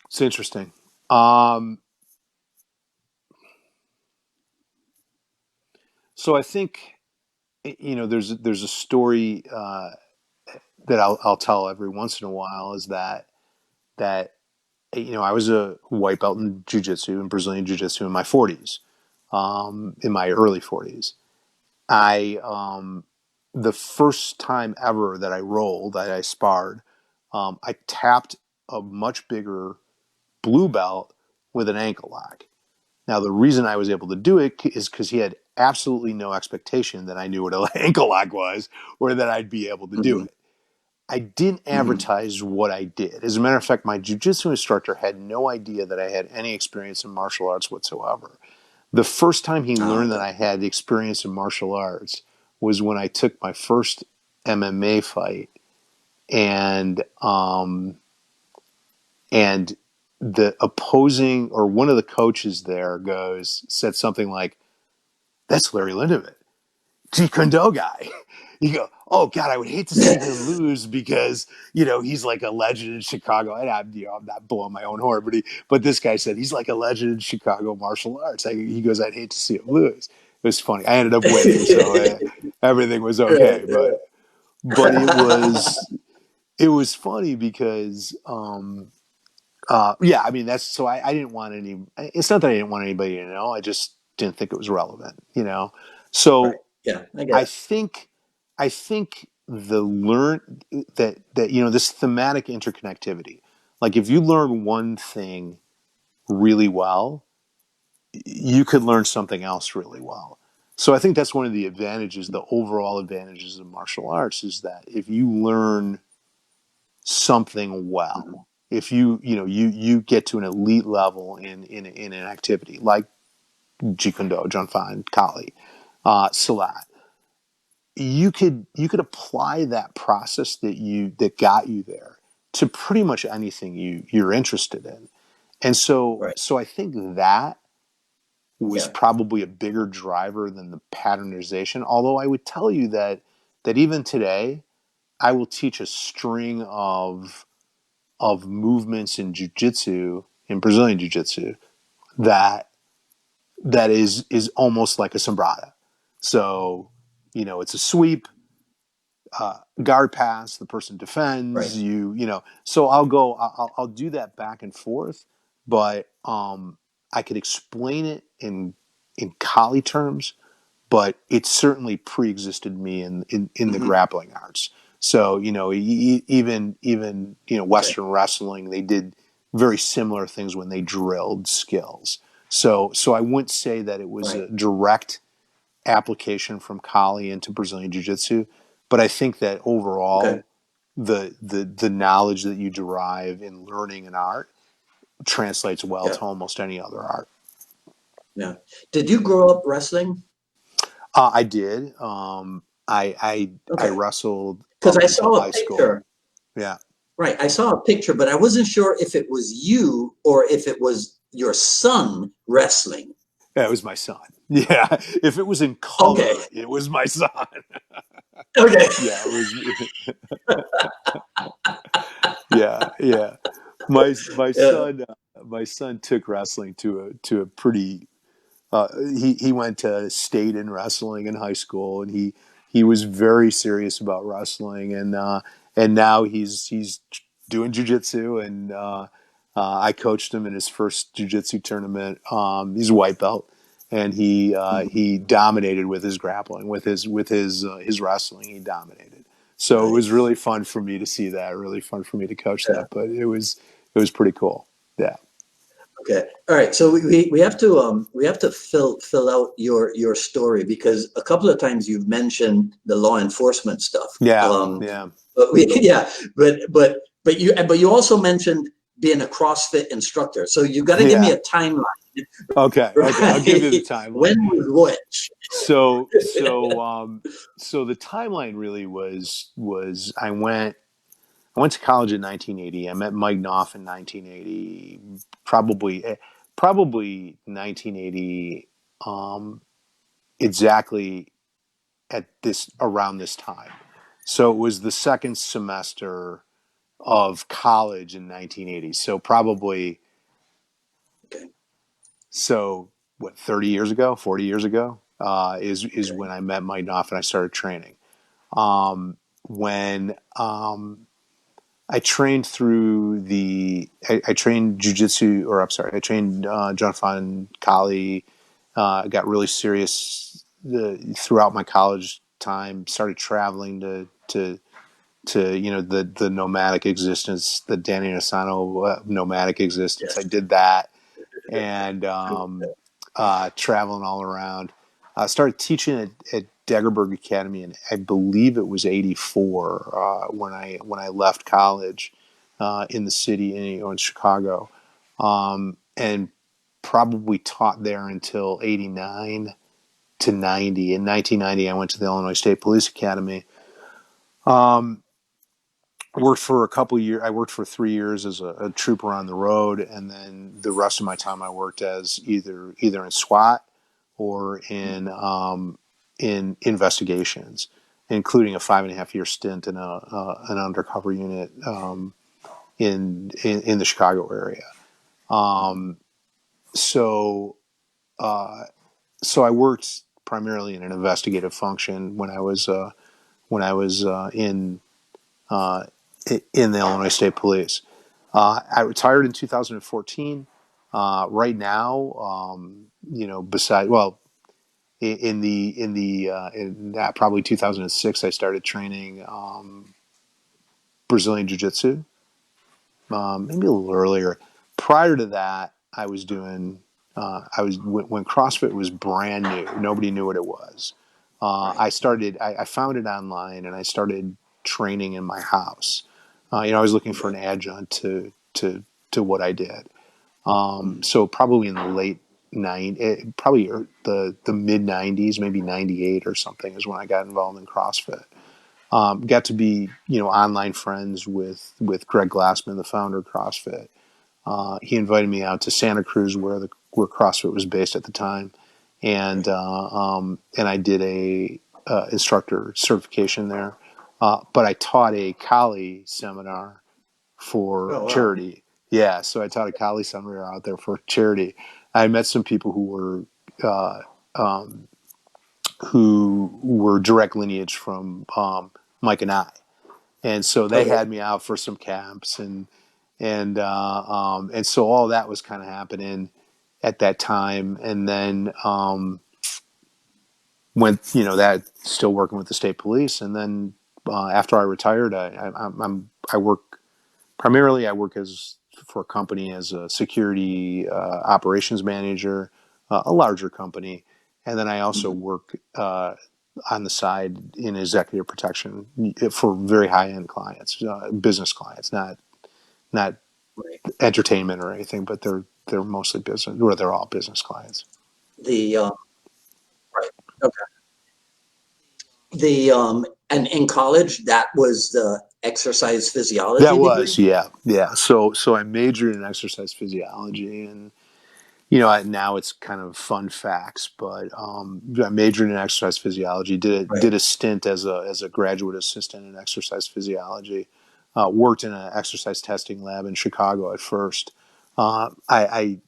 It's interesting. Um, so I think there's a story that I'll tell every once in a while, is that I was a white belt in jiu-jitsu and Brazilian jiu-jitsu in my 40s, in my early 40s. I The first time ever that I rolled, that I sparred, I tapped a much bigger blue belt with an ankle lock. Now, the reason I was able to do it is because he had absolutely no expectation that I knew what an ankle lock was, or that I'd be able to do Hmm. it. I didn't Hmm. advertise what I did. As a matter of fact, my jujitsu instructor had no idea that I had any experience in martial arts whatsoever. The first time he Oh, learned that okay. I had experience in martial arts was when I took my first MMA fight, and and the opposing, or one of the coaches there, said something like, "That's Larry Lindeman, Jeet Kune Do guy." You go, "Oh God, I would hate to see him lose because he's like a legend in Chicago." And I'm not blowing my own horn, but this guy said he's like a legend in Chicago martial arts. He goes, "I'd hate to see him lose." It was funny. I ended up winning, so everything was okay. But it was funny because yeah, I mean, that's so I didn't want any. It's not that I didn't want anybody to know. I just didn't think it was relevant. Right. So Yeah, I get I it. think I think this thematic interconnectivity. Like if you learn one thing really well, you could learn something else really well. So I think that's one of the advantages, the overall advantages of martial arts, is that if you learn something well, if you get to an elite level in an activity like Jeet Kune Do, Junfan, Kali, Salat, you could apply that process that got you there to pretty much anything you're interested in. And so Right. so I think that was Yeah. probably a bigger driver than the patternization. Although I would tell you that even today, I will teach a string of movements in jujitsu, in Brazilian jiu-jitsu, that is almost like a sombrada. So, it's a sweep, guard pass, the person Right. defends, so I'll do that back and forth, but I could explain it in Kali terms, but it certainly pre-existed me in the Mm-hmm. grappling arts. So, even Okay. Western wrestling, they did very similar things when they drilled skills. So I wouldn't say that it was Right. a direct application from Kali into Brazilian Jiu-Jitsu, but I think that Okay. overall, the knowledge that you derive in learning an art translates well Yeah. to almost any other art. Yeah. Did you grow up wrestling? I did. I Okay. wrestled Because up I until saw a high school. picture. Yeah, Right. I saw a picture, but I wasn't sure if it was you or if it was your son wrestling. yeah, it was my son. Yeah, if it was in Okay. color, it was my son. Okay. Yeah, it was. Yeah, yeah. My Yeah. son took wrestling to a pretty. He went to state in wrestling in high school, and he was very serious about wrestling, and now he's doing jujitsu, and I coached him in his first jujitsu tournament. He's a white belt, and Mhm. he dominated with his grappling, with his wrestling. He dominated. So it was Nice. really fun for me to see that. Really fun for me to coach Yeah. that. But it was pretty cool. Yeah. Okay. All right. So we have to fill out your story because a couple of times you've mentioned the law enforcement stuff. Yeah. Yeah. But yeah, but you also mentioned being a CrossFit instructor. So you got to give me Yeah. a timeline, Okay, okay, I'll give you the right? timeline. When was which? So, so, so the timeline really was I went to college in 1980. I met Mike Knopf in 1980, probably 1980, exactly at this around this time. So it was the second semester of college in 1980. So probably Okay. So what, 30 years ago, 40 years ago, is Okay. when I met Mike Knopf and I started training. When I trained I trained jujitsu, or I'm sorry, I trained John Fan Kali. Got really serious throughout my college time. Started traveling to the nomadic existence, the Danny Asano nomadic existence. I Yes. did that, and traveling all around. I started teaching at Dagerberg Academy, and I believe it was '84 when I left college in the city in Chicago, and probably taught there until '89 to '90. In 1990, I went to the Illinois State Police Academy. Um, Worked for a couple of years. I worked for 3 years as a trooper on the road, and then the rest of my time I worked as either in SWAT or in investigations, including a 5.5 year stint in an undercover unit in the Chicago area. Um, so so I worked primarily in an investigative function when I was uh, in the Illinois State Police. I retired in 2014. Right now, beside well, in that probably 2006, I started training Brazilian Jiu-Jitsu. Maybe a little earlier. Prior to that, I was doing. I was when CrossFit was brand new. Nobody knew what it was. Right. I started. I found it online, and I started training in my house. I was looking for Okay. an adjunct to what I did. Mhm. So probably in the late probably the mid '90s, maybe '98 or something, is when I got involved in CrossFit. Got to be online friends with Greg Glassman, the founder of CrossFit. He invited me out to Santa Cruz, where CrossFit was based at the time, and Right. and I did a instructor certification there. But I taught a Kali seminar for Oh wow. charity. Yeah, so I taught a Kali seminar out there for charity. I met some people uh, um, who were direct lineage from Mike and I, and so they Okay. had me out for some camps, and so all that was kind of happening at that time, and then went that still working with the state police, and then after I retired, I work primarily. I work as for a company as a security operations manager, a larger company, and then I also Mhm. work on the side in executive protection for very high end clients, business clients, not Right. entertainment or anything, but they're mostly business, or they're all business clients. The right. Okay. And in college, that was the exercise That physiology degree. was, yeah. So I majored in exercise physiology, and now it's kind of fun facts, but I majored in exercise physiology. Right. Did a stint as a graduate assistant in exercise physiology. Worked in an exercise testing lab in Chicago at first. I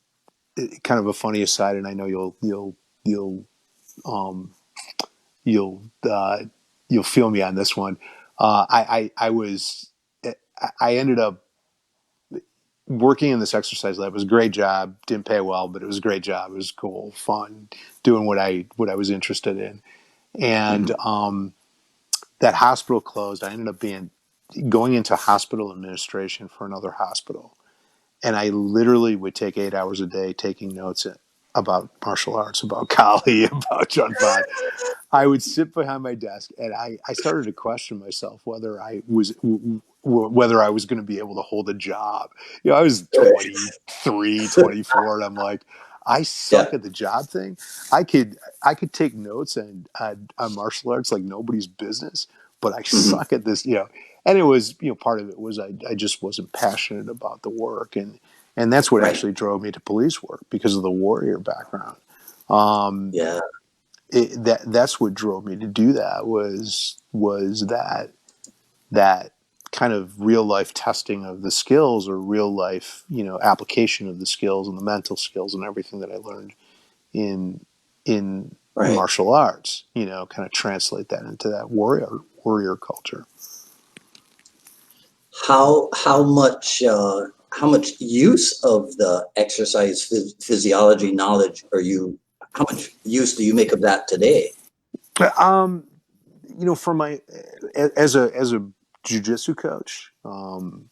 kind of a funny aside, and I know you'll um, you'll you'll feel me on this one. I ended up working in this exercise lab. It was a great job. Didn't pay well, but it was a great job. It was cool, fun, doing what I was interested in. And Mhm. that hospital closed. I ended up going into hospital administration for another hospital, and I literally would take 8 hours a day taking notes about martial arts, about Kali, about John Fod. I would sit behind my desk, and I started to question myself whether I was going to be able to hold a job. I was Right. 23, 24, and I'm like, I Yeah. suck at the job thing. I could take notes on martial arts like nobody's business, but I Mhm. suck at this. And it was, part of it was I just wasn't passionate about the work, and that's what Right. actually drove me to police work because of the warrior background. Um, Yeah. that's what drove me to do that was that kind of real life testing of the skills, or real life application of the skills and the mental skills and everything that I learned in in Right. martial arts, kind of translate that into that warrior culture. How much use of the exercise physiology knowledge are you? How much use do you make of that today? um for my as a jiu-jitsu coach,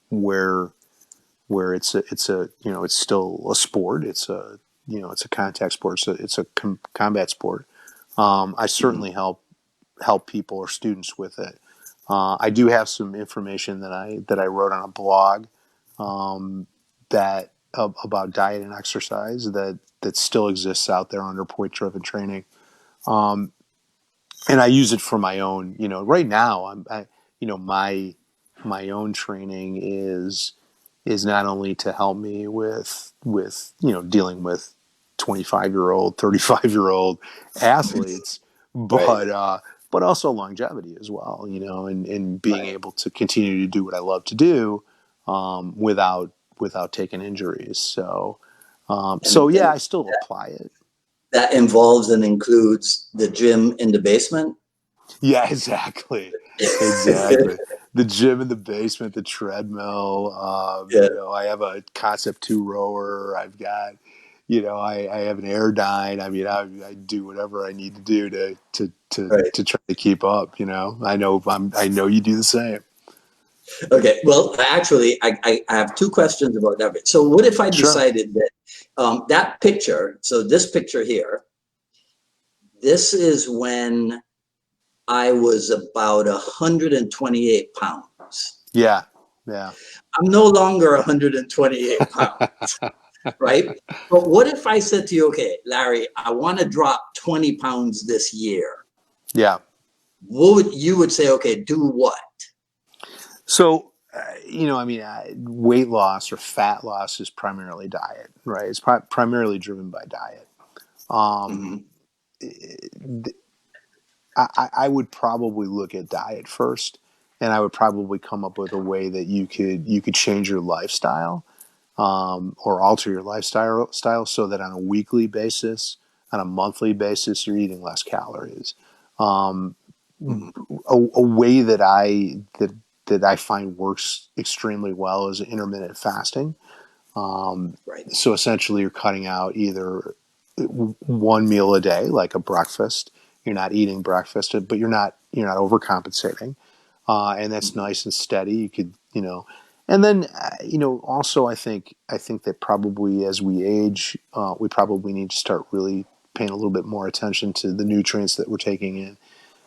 where it's still a sport. It's a contact sport. So it's a combat sport. I Mhm. certainly help people or students with it. I do have some information that I wrote on a blog, that about diet and exercise that still exists out there under point driven training. Um, and I use it for my own. Right now, my own training is not only to help me with dealing with 25-year-old, 35-year-old athletes, Right. but also longevity as well. And being Right. able to continue to do what I love to do, without taking injuries. So yeah, And I still apply it. that involves and includes the gym in the basement. Yeah, exactly. Exactly. The gym in the basement, the treadmill. Yeah. I have a concept two rower. I've got, I have an Airdyne. I mean, I do whatever I need to do Right. to try to keep up. I know you do the same. Okay. Well, actually, I have two questions about that. So what if I Sure. decided that that picture, so this picture here, this is when I was about 128 pounds. Yeah. Yeah. I'm no longer 128 pounds, right? But what if I said to you, okay, Larry, I want to drop 20 pounds this year? Yeah. What would you would say, okay, do what? So, I mean, weight loss or fat loss is primarily diet, right? It's primarily driven by diet. Um, Mm-hmm. I would probably look at diet first, and I would probably come up with a way that you could change your lifestyle, or alter your lifestyle so that on a weekly basis, on a monthly basis, you're eating less calories. Um, Mm-hmm. a way that I find works extremely well is intermittent fasting. Right. So essentially, you're cutting out either one meal a day, like a breakfast. You're not eating breakfast, but you're not overcompensating, and that's Mm-hmm. nice and steady. You could, and then also I think that probably as we age, we probably need to start really paying a little bit more attention to the nutrients that we're taking in.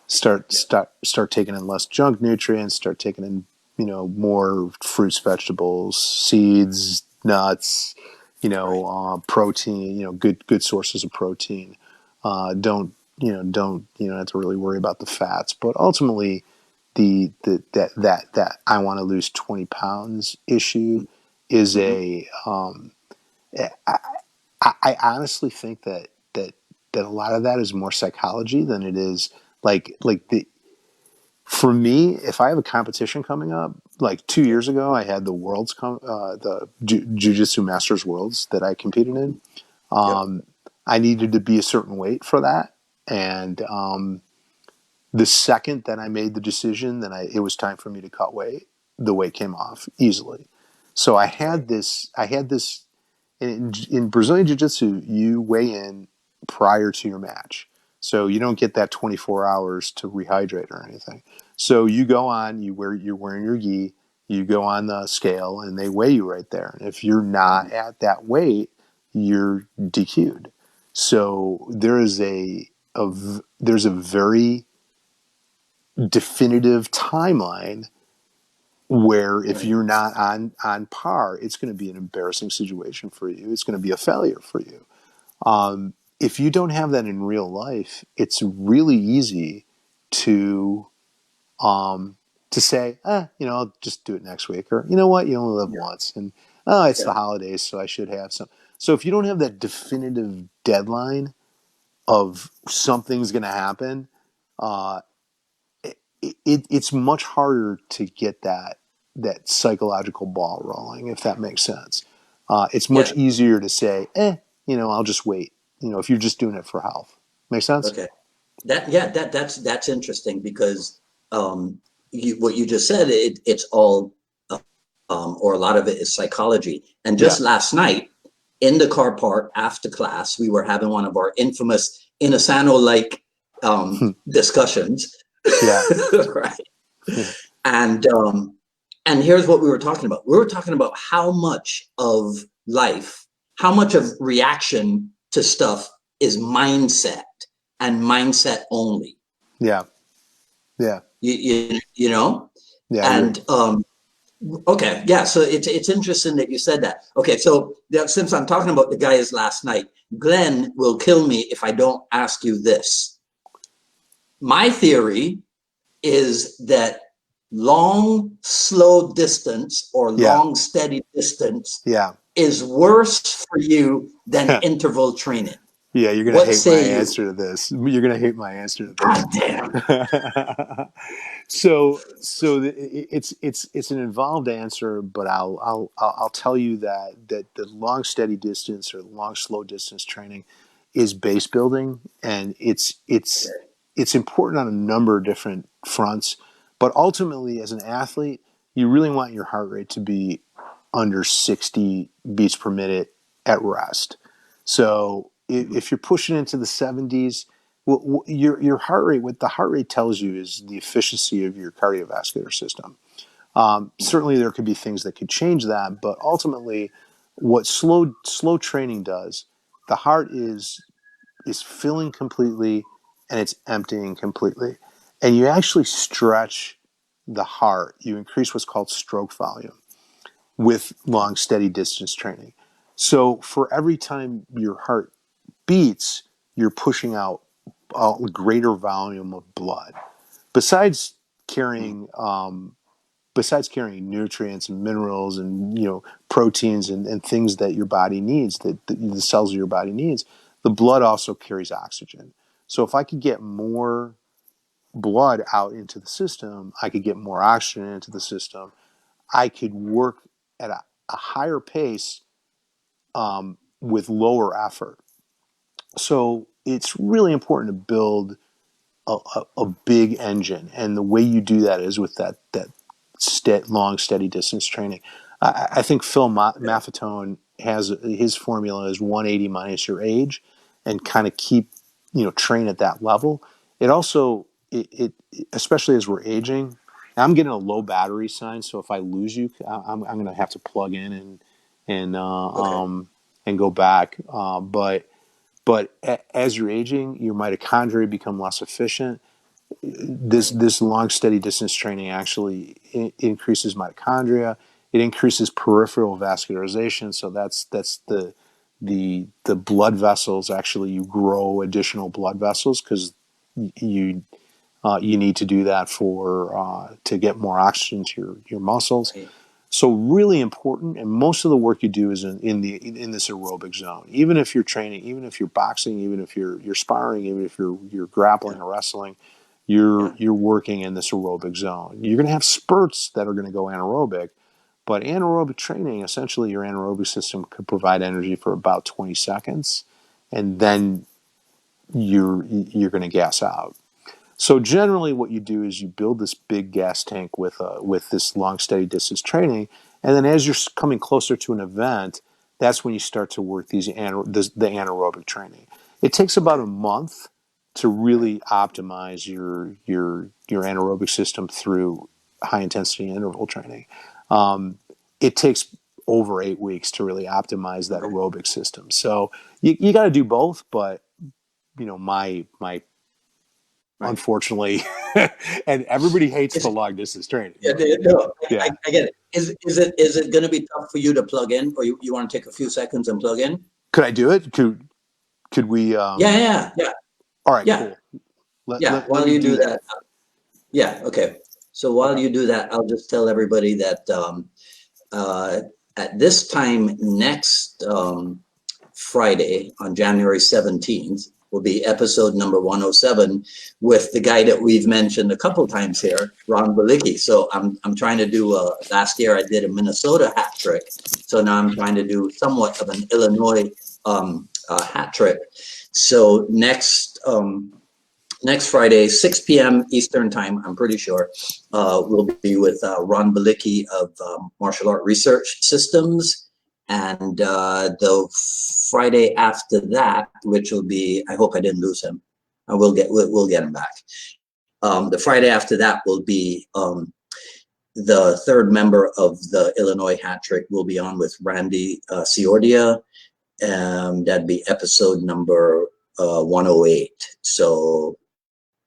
start Yeah. start start taking in less junk nutrients, start taking in more fruits, vegetables, seeds, nuts, Right. protein, good sources of protein. Don't have to really worry about the fats, but ultimately that I want to lose 20 pounds issue is Mm-hmm. I honestly think that a lot of that is more psychology than it is like the for me, if I have a competition coming up, like 2 years ago, I had the the Jiu-Jitsu Masters Worlds that I competed in. Yep. Um, I needed to be a certain weight for that, and the second that I made the decision that it was time for me to cut weight, the weight came off easily. So I Right. had this. I had this in Brazilian Jiu Jitsu. You weigh in prior to your match, so you don't get that 24 hours to rehydrate or anything. So you go on. You're wearing your gi. You go on the scale, and they weigh you right there. And if you're not at that weight, you're DQ'd. So there's a very definitive timeline where if Right. you're not on par, it's going to be an embarrassing situation for you. It's going to be a failure for you. If you don't have that in real life, it's really easy to to say, I'll just do it next week, or you know what, you only live Yeah. once, and it's Yeah. the holidays, so I should have some. So if you don't have that definitive deadline of something's going to happen, uh, it's much harder to get that psychological ball rolling, if that makes sense. It's much Yeah. easier to say, I'll just wait. If you're just doing it for health, make sense? Okay. That's interesting because what you just said, it's all or a lot of it is psychology. And Yeah, just last night in the car park after class, we were having one of our infamous Inasano like discussions, yeah, right? yeah, And here's what we were talking about. We were talking about how much of life, how much of reaction to stuff is mindset and mindset only. yeah, yeah, You know? yeah. I agree. And okay, yeah. So it's interesting that you said that. Okay, so since I'm talking about the guys last night, Glenn will kill me if I don't ask you this. My theory is that long, slow distance or Yeah, long, steady distance yeah. is worse for you than interval training. Yeah, you're gonna What hate my say you? answer to this. You're gonna hate my answer to God this. damn. It's an involved answer, but I'll tell you that the long steady distance or long slow distance training is base building, and it's important on a number of different fronts. But ultimately, as an athlete, you really want your heart rate to be under 60 beats per minute at rest. So if you're pushing into the 70s, your heart rate, what the heart rate tells you is the efficiency of your cardiovascular system. Certainly there could be things that could change that, but ultimately what slow training does, the heart is filling completely and it's emptying completely. And you actually stretch the heart. You increase what's called stroke volume with long, steady distance training. So for every time your heart beats, you're pushing out a greater volume of blood. Besides carrying nutrients and minerals and proteins and things that your body needs, that the cells of your body needs, the blood also carries oxygen. So if I could get more blood out into the system, I could get more oxygen into the system. I could work at a higher pace with lower effort. So it's really important to build a big engine, and the way you do that is with that long, steady distance training. I think Phil Maffetone has his formula is 180 minus your age, and kind of keep train at that level. It also it especially as we're aging. I'm getting a low battery sign, so if I lose you, I'm going to have to plug in and go back. But as you're aging, your mitochondria become less efficient. This long, steady distance training actually increases mitochondria. It increases peripheral vascularization. So that's the blood vessels. Actually, you grow additional blood vessels because you need to do that for to get more oxygen to your muscles. Right. So really important, and most of the work you do is in this aerobic zone. Even if you're training, even if you're boxing, even if you're sparring, even if you're grappling or wrestling, you're working in this aerobic zone. You're going to have spurts that are going to go anaerobic, but anaerobic training, essentially your anaerobic system could provide energy for about 20 seconds, and then you're going to gas out. So generally, what you do is you build this big gas tank with this long, steady distance training, and then as you're coming closer to an event, that's when you start to work the anaerobic training. It takes about a month to really optimize your anaerobic system through high intensity interval training. It takes over 8 weeks to really optimize that aerobic system. So you got to do both, but my unfortunately, and everybody hates the long distance training. I get it. Is it going to be tough for you to plug in, or you want to take a few seconds and plug in? Could I do it? Could we? Yeah. All right, Yeah. cool. While you do that. Yeah. Okay. So while you do that, I'll just tell everybody that at this time next Friday on January 17th will be episode number 107 with the guy that we've mentioned a couple times here, Ron Balicki. So I'm trying to do last year I did a Minnesota hat trick. So now I'm trying to do somewhat of an Illinois hat trick. So next Friday, 6 p.m. Eastern time, I'm pretty sure, we'll be with Ron Balicki of Martial Art Research Systems. And the Friday after that, which will be, I hope I didn't lose him. We'll get him back. The Friday after that will be the third member of the Illinois Hat Trick will be on with Randy Ciordia. That'd be episode number 108. So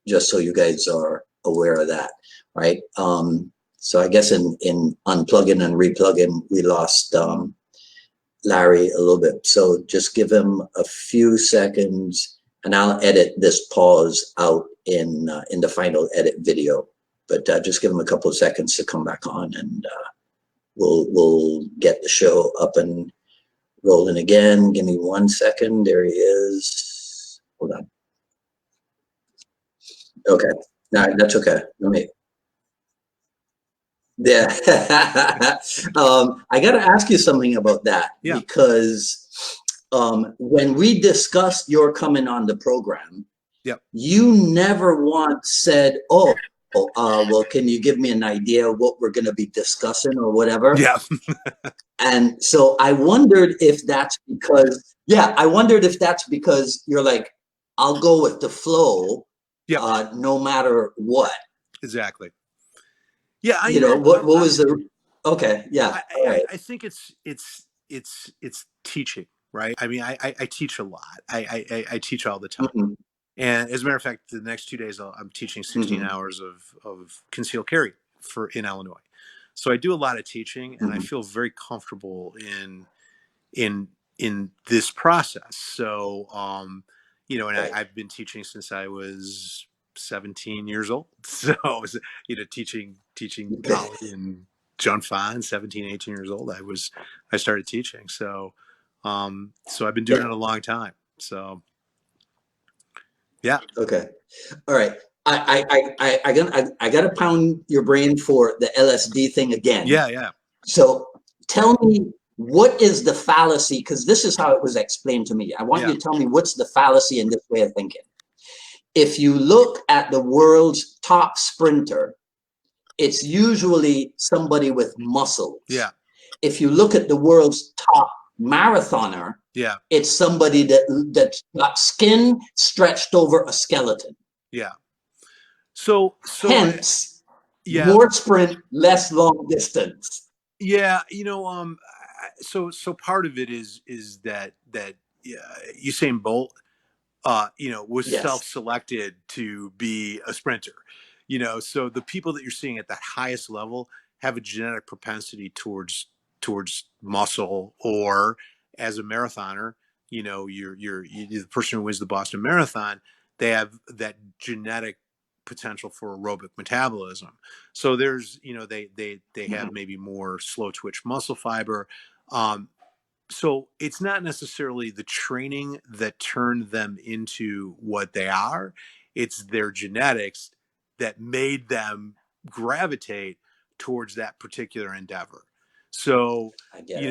just so you guys are aware of that, right? So I guess in unplugging and replugging, we lost Larry a little bit. So just give him a few seconds, and I'll edit this pause out in the final edit video. But just give him a couple of seconds to come back on, and we'll get the show up and rolling again. Give me 1 second. There he is. Hold on. Okay. No, that's okay. Let me. Yeah. I got to ask you something about that, because when we discussed your coming on the program, you never once said, "Oh, well, can you give me an idea of what we're going to be discussing or whatever? Yeah. And so I wondered if that's because, yeah, I wondered if that's because you're like, I'll go with the flow, Yep. no matter what. Exactly. Yeah. You know, what was the, okay, yeah, all right. I think it's teaching, right? I mean, I teach a lot. I teach all the time. Mm-hmm, And as a matter of fact, the next 2 days I'm teaching 16 mm-hmm, hours of concealed carry for in Illinois. So I do a lot of teaching, and I mm-hmm. feel very comfortable in in this process. So and Right. I've been teaching since I was 17 years old. So I was, teaching Okay. college in John Fine, 17, 18 years old. I started teaching. So I've been doing Yeah. it a long time. So yeah. Okay. All right. I got to pound your brain for the LSD thing again. Yeah, yeah. So tell me, what is the fallacy? Because this is how it was explained to me. I want Yeah. you to tell me what's the fallacy in this way of thinking. If you look at the world's top sprinter, it's usually somebody with Yeah. muscles. If you look at the world's top marathoner, Yeah. it's somebody that's got skin stretched over a skeleton. Yeah. So Hence, yeah. more sprint, less long distance. Yeah, so part of it is that Usain Bolt, was Yes. self-selected to be a sprinter. So the people that you're seeing at that highest level have a genetic propensity towards muscle, or as a marathoner, the person who wins the Boston Marathon, they have that genetic potential for aerobic metabolism. So there's, they have Mhm. maybe more slow twitch muscle fiber. Um, so it's not necessarily the training that turned them into what they are. It's their genetics that made them gravitate towards that particular endeavor. So, I get it.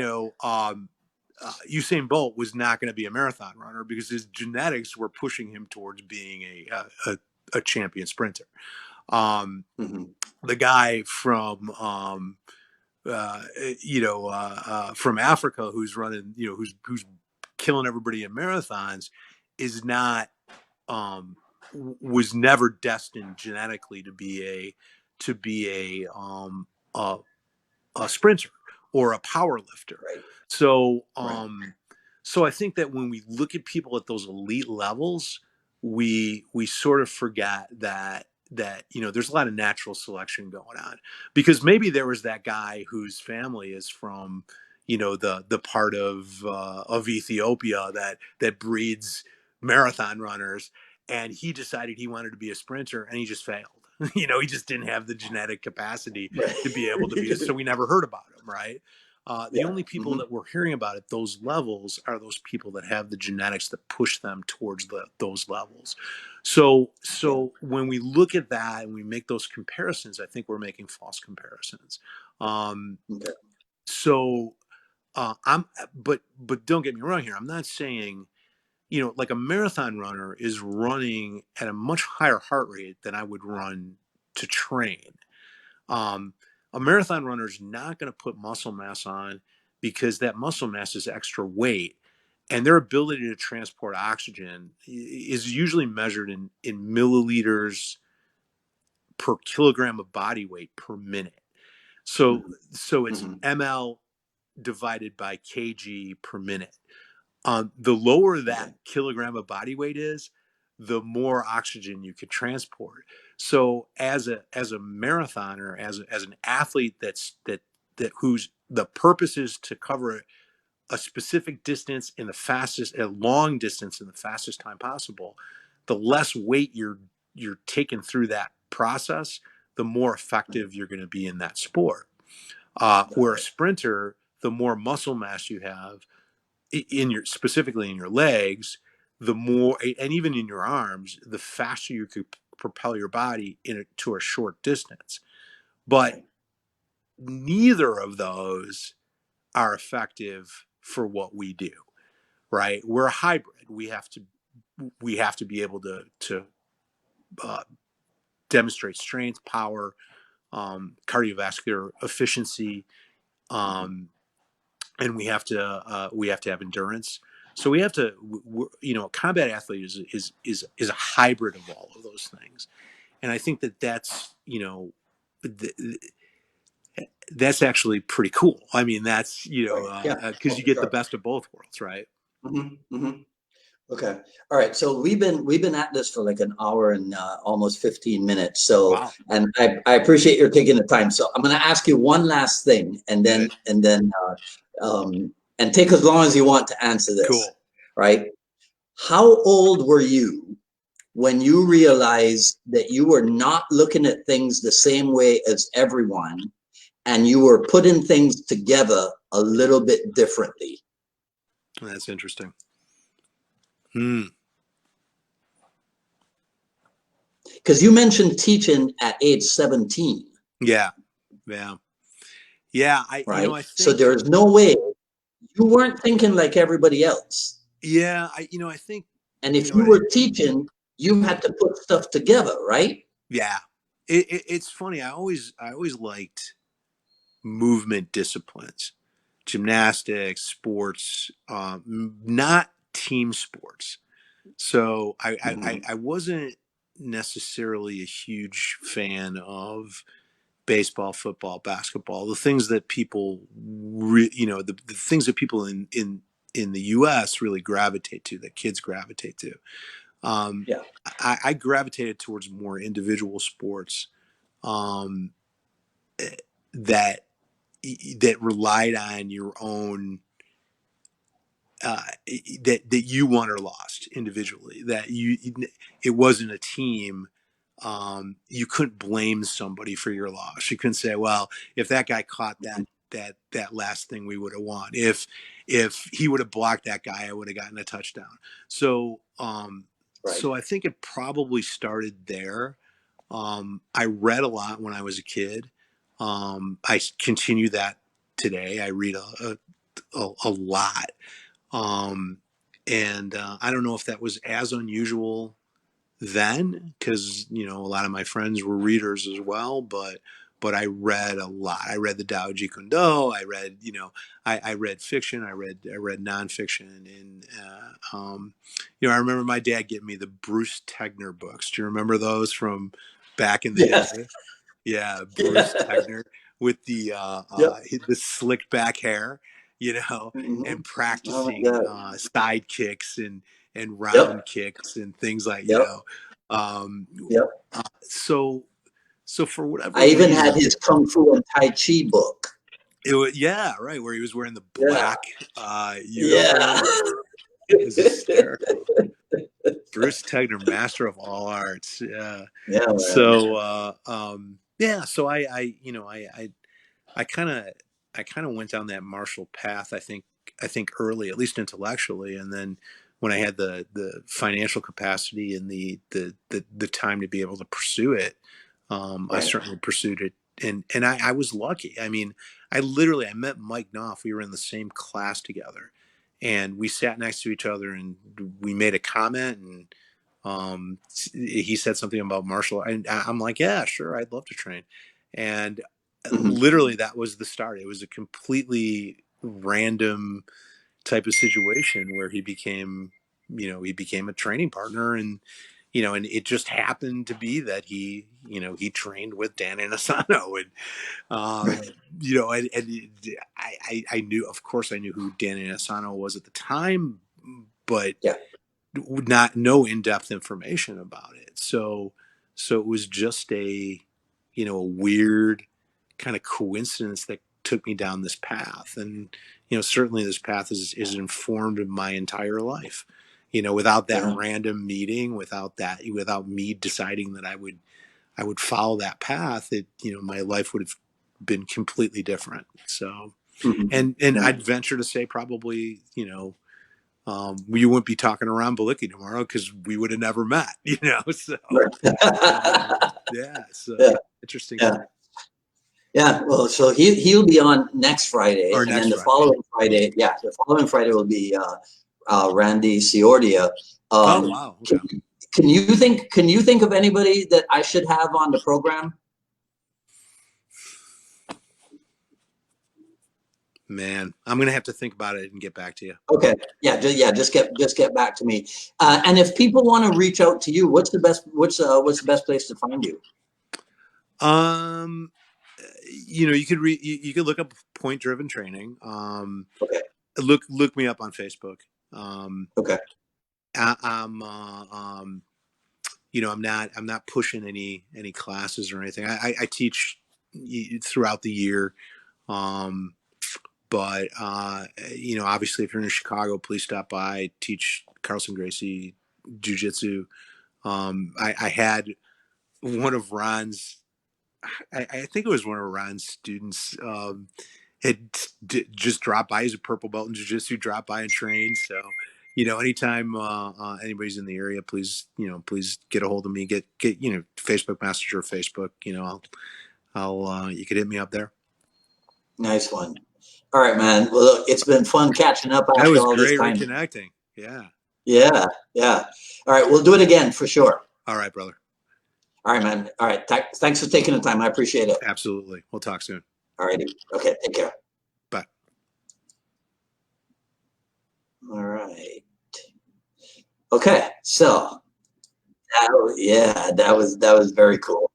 Usain Bolt was not going to be a marathon runner because his genetics were pushing him towards being a champion sprinter. Um, Mhm. the guy from Africa who's running, who's killing everybody in marathons, is not was never destined genetically to be a sprinter or a power lifter. Right. So Right. so I think that when we look at people at those elite levels, we sort of forget that there's a lot of natural selection going on, because maybe there was that guy whose family is from the part of Ethiopia that breeds marathon runners, and he decided he wanted to be a sprinter, and he just failed. He just didn't have the genetic capacity Right. to be able to be, so we never heard about him, right? The Yeah. only people Hmm. that we're hearing about at those levels are those people that have the genetics that push them towards those levels. So, Yeah. so when we look at that and we make those comparisons, I think we're making false comparisons. Um, Okay. so, I'm, but don't get me wrong here. I'm not saying, like a marathon runner is running at a much higher heart rate than I would run to train. Um, a marathon runner is not going to put muscle mass on because that muscle mass is extra weight, and their ability to transport oxygen is usually measured in milliliters per kilogram of body weight per minute. So Hmm. so it's Hmm. ml divided by kg per minute. The lower that Okay. kilogram of body weight is, the more oxygen you could transport. So as a marathoner, as an athlete that whose the purpose is to cover a specific distance in the fastest, a long distance in the fastest time possible, the less weight you're taking through that process, the more effective you're going to be in that sport. Where Got a it. sprinter, the more muscle mass you have in your, specifically in your legs, the more, and even in your arms, the faster you could propel your body to a short distance. But Right. neither of those are effective for what we do, right? We're a hybrid. We have to be able to uh, demonstrate strength, power, cardiovascular efficiency, and we have to have endurance. So we have to, a combat athlete is a hybrid of all of those things, and I think that's that's actually pretty cool. I mean, that's Right. Yeah. because you get the Sure. best of both worlds, right? Okay. All right. So we've been at this for like an hour and almost 15 minutes. So, Wow. and I appreciate your taking the time. So I'm going to ask you one last thing, and Okay. then and take as long as you want to answer this. Cool. Right? How old were you when you realized that you were not looking at things the same way as everyone, and you were putting things together a little bit differently? That's interesting. Hmm. Because you mentioned teaching at age 17, Yeah. Yeah. Yeah. right? I So think, there's no way you weren't thinking like everybody else. yeah, I think, And if you were teaching, you had to put stuff together, right? yeah, it's funny. I always liked movement disciplines, gymnastics, sports, not team sports. So I wasn't necessarily a huge fan of baseball, football, basketball, the things that people, the things that people in the U.S. really gravitate to, that kids gravitate to. Um, Yeah. I gravitated towards more individual sports um, that that relied on your own uh, that you won or lost individually. That it wasn't a team. You couldn't blame somebody for your loss. You couldn't say, "Well, if that guy caught that last thing, we would have won. If he would have blocked that guy, I would have gotten a touchdown." So, Right. I think it probably started there. I read a lot when I was a kid. I continue that today. I read a lot. Um, and I don't know if that was as unusual then, because a lot of my friends were readers as well. But I read a lot. I read the Tao Jeet Kune Do. I read I read fiction. I read nonfiction. And I remember my dad getting me the Bruce Tegner books. Do you remember those from back in the Yes. day? Yeah, Bruce Yeah. Tegner with Yep. the slicked back hair, Mm-hmm. and Oh my practicing God. side kicks and round Yep. kicks and things like Yep. Um, Yep. so for whatever I even had reason, his Kung Fu and Tai Chi book. it was, yeah, right, where he was wearing the Yeah. black Yeah. uniform. It was hysterical. Bruce Tegner, master of all arts. Yeah. Yeah, man. So yeah, so I kind of went down that martial path. I think early, at least intellectually, and then when I had the financial capacity and the time to be able to pursue it, I Right. certainly pursued it. And I was lucky. I mean, I met Mike Knopf. We were in the same class together, and we sat next to each other, and we made a comment, and he said something about martial art, and I'm like, yeah, sure, I'd love to train. And Mm-hmm. literally that was the start. It was a completely random type of situation where he became a training partner. And and it just happened to be that he trained with Dan Inosanto. And Right. I knew, of course, I knew who Dan Inosanto was at the time, but Yeah. not no in-depth information about it. So it was just a weird kind of coincidence that took me down this path. And certainly this path is informed my entire life. Without that Yeah. random meeting, without me deciding that I would follow that path, my life would have been completely different. So, Mm-hmm. and Yeah. I'd venture to say probably, we wouldn't be talking around Balicki tomorrow because we would have never met, So, Right. yeah, so Yeah. interesting Yeah. stuff. Yeah. Well, so he'll be on next Friday, Or and then next the Friday. following Friday, the following Friday will be Randy Ciordia. Oh, Um, wow. can, Okay. Can you think of anybody that I should have on the program? Man, I'm gonna have to think about it and get back to you. Okay. Yeah. Just get back to me. And if people want to reach out to you, what's the best place to find you? Um, you could you could look up point driven training. Okay. Look me up on Facebook. Okay. I'm I'm not pushing any classes or anything. I teach throughout the year. Um, but obviously, if you're in Chicago, please stop by. Teach Carlson, Gracie, Jiu-Jitsu. I had one of Ron's. I think it was one of Ron's students. Had just dropped by. He's a purple belt in Jiu-Jitsu. Dropped by and trained. So, anytime anybody's in the area, please get a hold of me. Get Facebook Messenger, Facebook. I'll you could hit me up there. Nice one. All right, man. Well, look, it's been fun catching up That after was all this great time. reconnecting. Yeah. Yeah. Yeah. All right. We'll do it again for sure. All right, brother. All right, man. All right. Thanks for taking the time. I appreciate it. Absolutely. We'll talk soon. All righty. Okay. Take care. Bye. All right. Okay. So, that was very cool.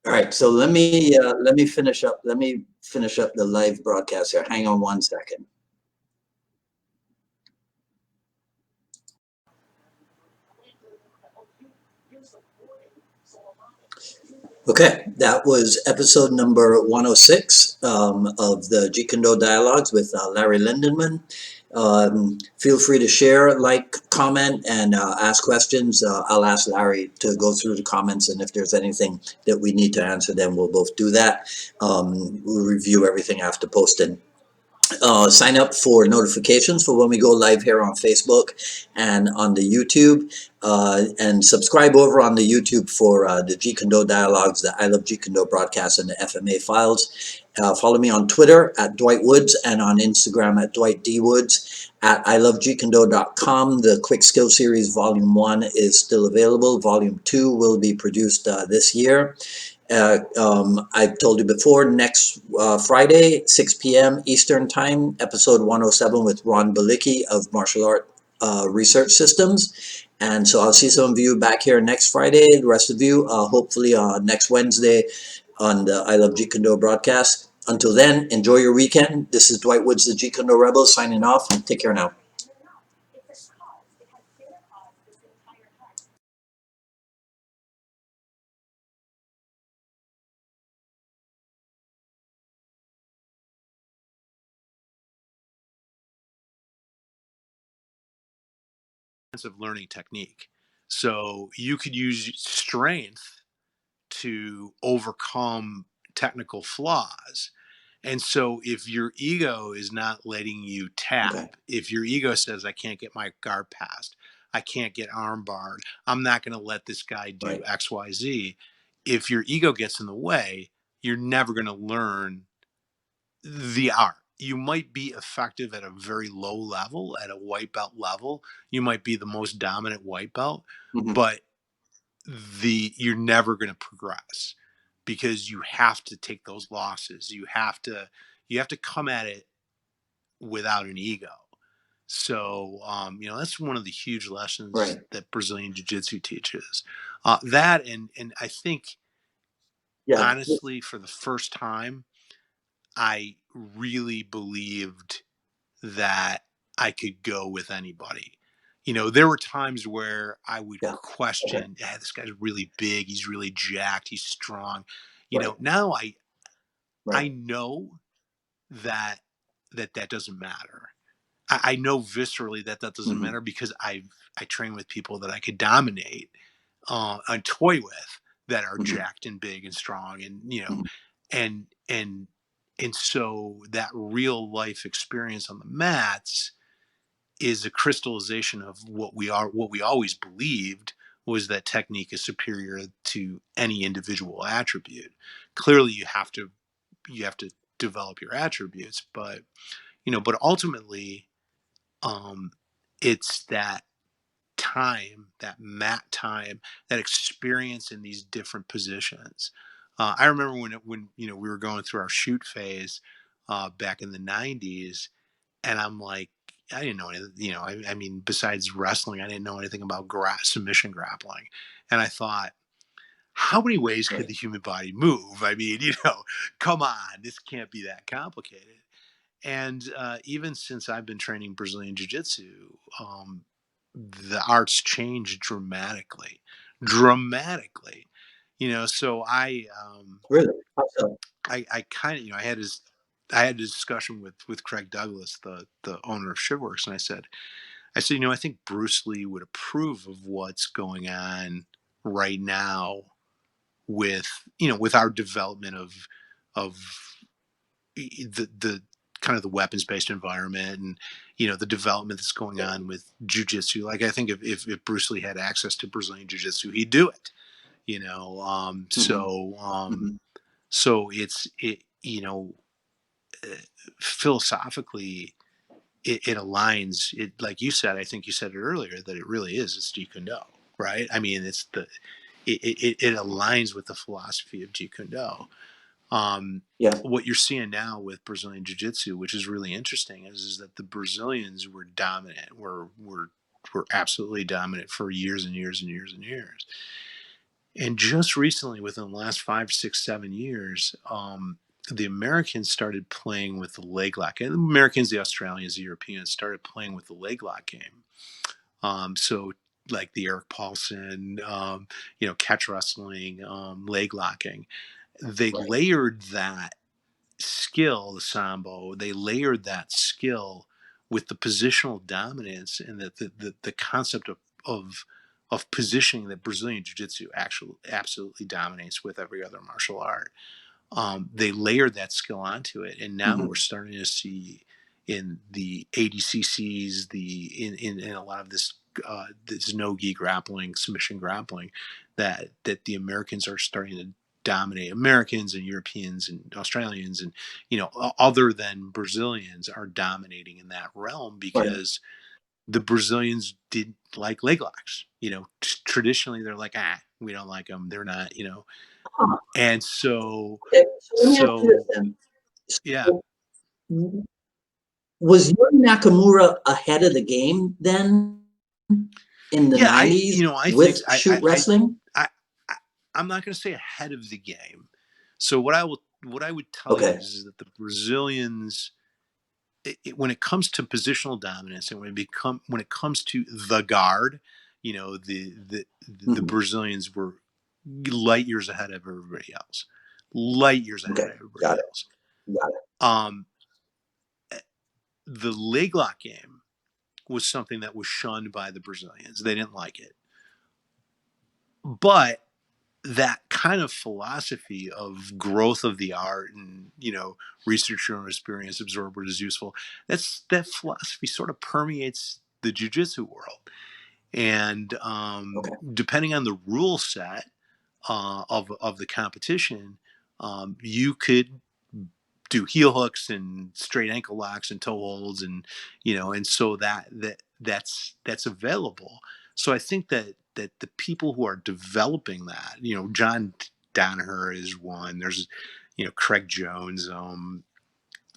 All right, so let me finish up the live broadcast here. Hang on one second. Okay, that was episode number 106 of the Jeet Kune Do Dialogues with Larry Lindenman. Feel free to share, like, comment, and ask questions. I'll ask Larry to go through the comments, and if there's anything that we need to answer, then we'll both do that. We'll review everything after posting. Sign up for notifications for when we go live here on Facebook and on the YouTube, and subscribe over on the YouTube for the Jeet Kune Do Dialogues, the I Love Jeet Kune Do broadcast, and the FMA files. Follow me on Twitter at Dwight Woods and on Instagram at Dwight D. Woods. At ilovejeetkundo.com, the Quick Skill Series Volume 1 is still available. Volume 2 will be produced this year. I've told you before, next Friday, 6 p.m. Eastern Time, episode 107 with Ron Balicki of Martial Art Research Systems. And so I'll see some of you back here next Friday. The rest of you, hopefully next Wednesday on the I Love Jeet Kune Do broadcast. Until then, enjoy your weekend. This is Dwight Woods, the Jeet Kune Do Rebel, signing off. Take care now. Of learning technique. So you could use strength to overcome technical flaws. And so if your ego is not letting you tap, Okay. if your ego says, I can't get my guard passed, I can't get arm barred, I'm not going to let this guy do Right. XYZ. If your ego gets in the way, you're never going to learn the art. You might be effective at a very low level, at a white belt level. You might be the most dominant white belt, Mm-hmm. but you're never going to progress because you have to take those losses. You have to come at it without an ego. So that's one of the huge lessons Right. that Brazilian Jiu-Jitsu teaches. That and I think Yeah. honestly, for the first time, I really believed that I could go with anybody. There were times where I would Yeah. Okay. question, yeah, this guy's really big, he's really jacked, he's strong. Right. Now I Right. know that doesn't matter. I know viscerally that doesn't Mm-hmm. matter because I train with people that I could dominate and toy with that are Mm-hmm. jacked and big and strong, and Mm-hmm. and and and so that real life experience on the mats is a crystallization of what we always believed was that technique is superior to any individual attribute. Clearly you have to develop your attributes, but but ultimately, it's that time, that mat time, that experience in these different positions. I remember when we were going through our shoot phase back in the '90s, and I'm like, I didn't know anything. I mean, besides wrestling, I didn't know anything about submission grappling, and I thought, how many ways could Right. the human body move? I mean, come on, this can't be that complicated. And even since I've been training Brazilian Jiu Jitsu, the art's changed dramatically, dramatically. So Really? How so? I kind of, I had a discussion with Craig Douglas, the owner of ShivWorks, and I said, I think Bruce Lee would approve of what's going on right now with with our development of the kind of the weapons based environment, and the development that's going Yeah. on with jujitsu. Like, I think if Bruce Lee had access to Brazilian jiu-jitsu, he'd do it. You know, Hmm. so Hmm. so it uh, philosophically it aligns. It, like you said, I think you said it earlier, that it really is. It's Jeet Kune Do, right? I mean, it aligns with the philosophy of Jeet Kune Do. Yeah. What you're seeing now with Brazilian Jiu Jitsu, which is really interesting, is that the Brazilians were dominant, were absolutely dominant for years and years and years and years. And just recently, within the last 5, 6, 7 years, the Americans started playing with the leg lock. And the Americans, the Australians, the Europeans started playing with the leg lock game. So like the Eric Paulson, catch wrestling, leg locking, they Right. layered that skill, the sambo, they layered that skill with the positional dominance, and the concept of positioning that Brazilian Jiu-Jitsu actually absolutely dominates with every other martial art. They layered that skill onto it, and now we're Hmm. starting to see in the ADCCs, in a lot of this no-gi grappling, submission grappling, that the Americans are starting to dominate. Americans and Europeans and Australians, and other than Brazilians, are dominating in that realm, Right. because the Brazilians did like leg locks. Traditionally they're like, we don't like them. They're not, Huh. and so Okay. So let me ask you this so then. yeah, So, was Yuri Nakamura ahead of the game then in the yeah. '90s I think with shoot wrestling? I, I I'm not going to say ahead of the game. So what I would tell you Okay. is that the Brazilians, when it comes to positional dominance, and when it comes to the guard, the Hmm. Brazilians were light years ahead of everybody else. Light years ahead Okay. of everybody Got it. else. Got it. Um, the leg lock game was something that was shunned by the Brazilians. They didn't like it. But that kind of philosophy of growth of the art, and research your own experience, absorb what is useful, that philosophy sort of permeates the jiu-jitsu world. And Okay. depending on the rule set of the competition, you could do heel hooks and straight ankle locks and toe holds, and so that's available. So I think that the people who are developing that, John Danaher is one. There's Craig Jones.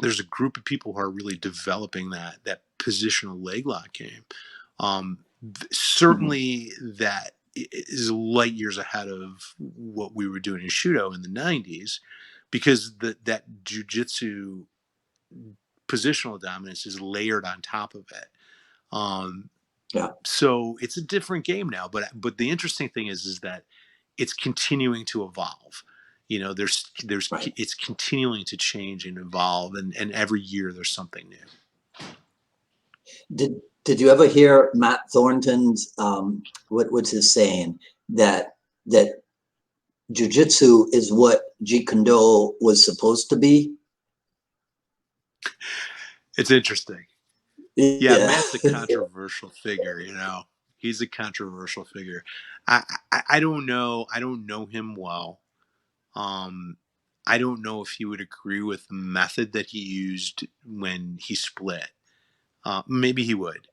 There's a group of people who are really developing that positional leg lock game. Hmm. Certainly that is light years ahead of what we were doing in Shudo in the '90s, because that jujitsu positional dominance is layered on top of it. Um, Yeah. so it's a different game now. But the interesting thing is that it's continuing to evolve. There's Right. it's continuing to change and evolve, and every year there's something new. Did you ever hear Matt Thornton's what's his saying that jujitsu is what Jeet Kune Do was supposed to be? It's interesting. Yeah, Yeah. Matt's a controversial figure. He's a controversial figure. I don't know. I don't know him well. Um, I don't know if he would agree with the method that he used when he split. Maybe he would.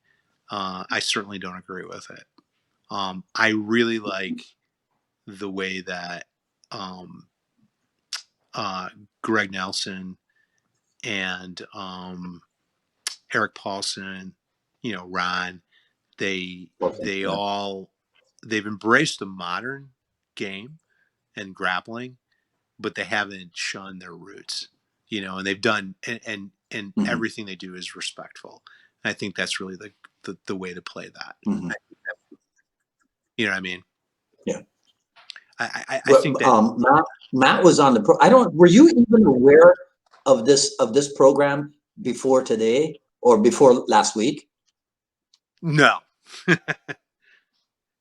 I certainly don't agree with it. I really like the way that Greg Nelson and Eric Paulson, Ron, they they Yeah. all they've embraced the modern game and grappling, but they haven't shunned their roots, and they've done and Mhm. everything they do is respectful. And I think that's really the way to play that. Mhm. You know what I mean? Yeah. I think that Matt was on the pro. I don't. Were you even aware of this program before today or before last week? no,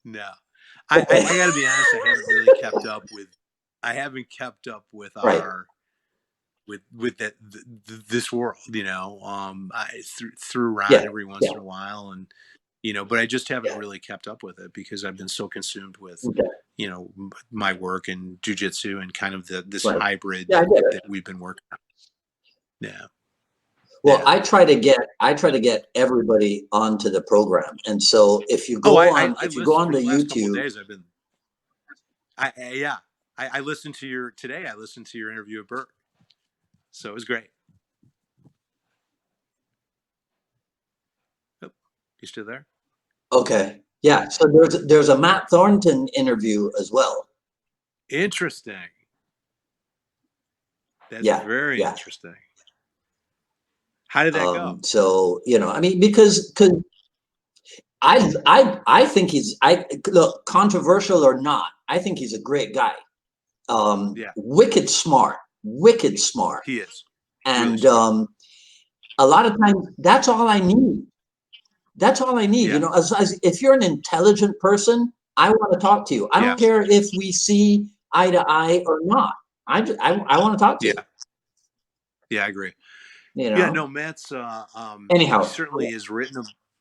no. Okay. I got to be honest. I haven't kept up with Right. our with this world. Through Yeah. Ron every once Yeah. in a while, and but I just haven't really kept up with it because I've been so consumed with Okay. my work and jujitsu and kind of this Right. hybrid Yeah, I get it. that we've been working on. Yeah. Well, Yeah. I try to get everybody onto the program, and so if you Oh, go on I if you go listened on for the the last couple of YouTube, days. Yeah. I listened to today. I listened to your interview with Bert. So it was great. Oh, you still there? okay, yeah. So there's a Matt Thornton interview as well. Interesting. That's Yeah, very yeah. interesting. How did that go? So I mean, because I think I look, controversial or not, I think he's a great guy. Yeah, Wicked smart, he is really and smart. a lot of times that's all I need. That's all I need. Yeah, As if you're an intelligent person, I want to talk to you. I don't yes, care if we see eye to eye or not. I want to talk to you. yeah, yeah. I agree. You Yeah, know. no, Matt's he Anyhow, certainly has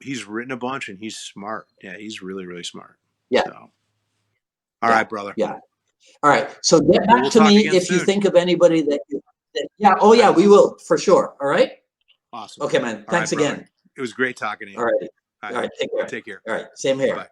he's written a bunch and he's smart. Yeah, he's really really smart. yeah, So, all yeah, right, brother. yeah. All right. So get Well, back we'll to talk me again if you soon. think of anybody yeah. Oh I yeah, we will. will for sure. All right. Awesome. Okay, man. All right, Thanks brother. again. It was great talking to you. All right. All All right. right. Take care. Take care. All right. Same Bye here. bye.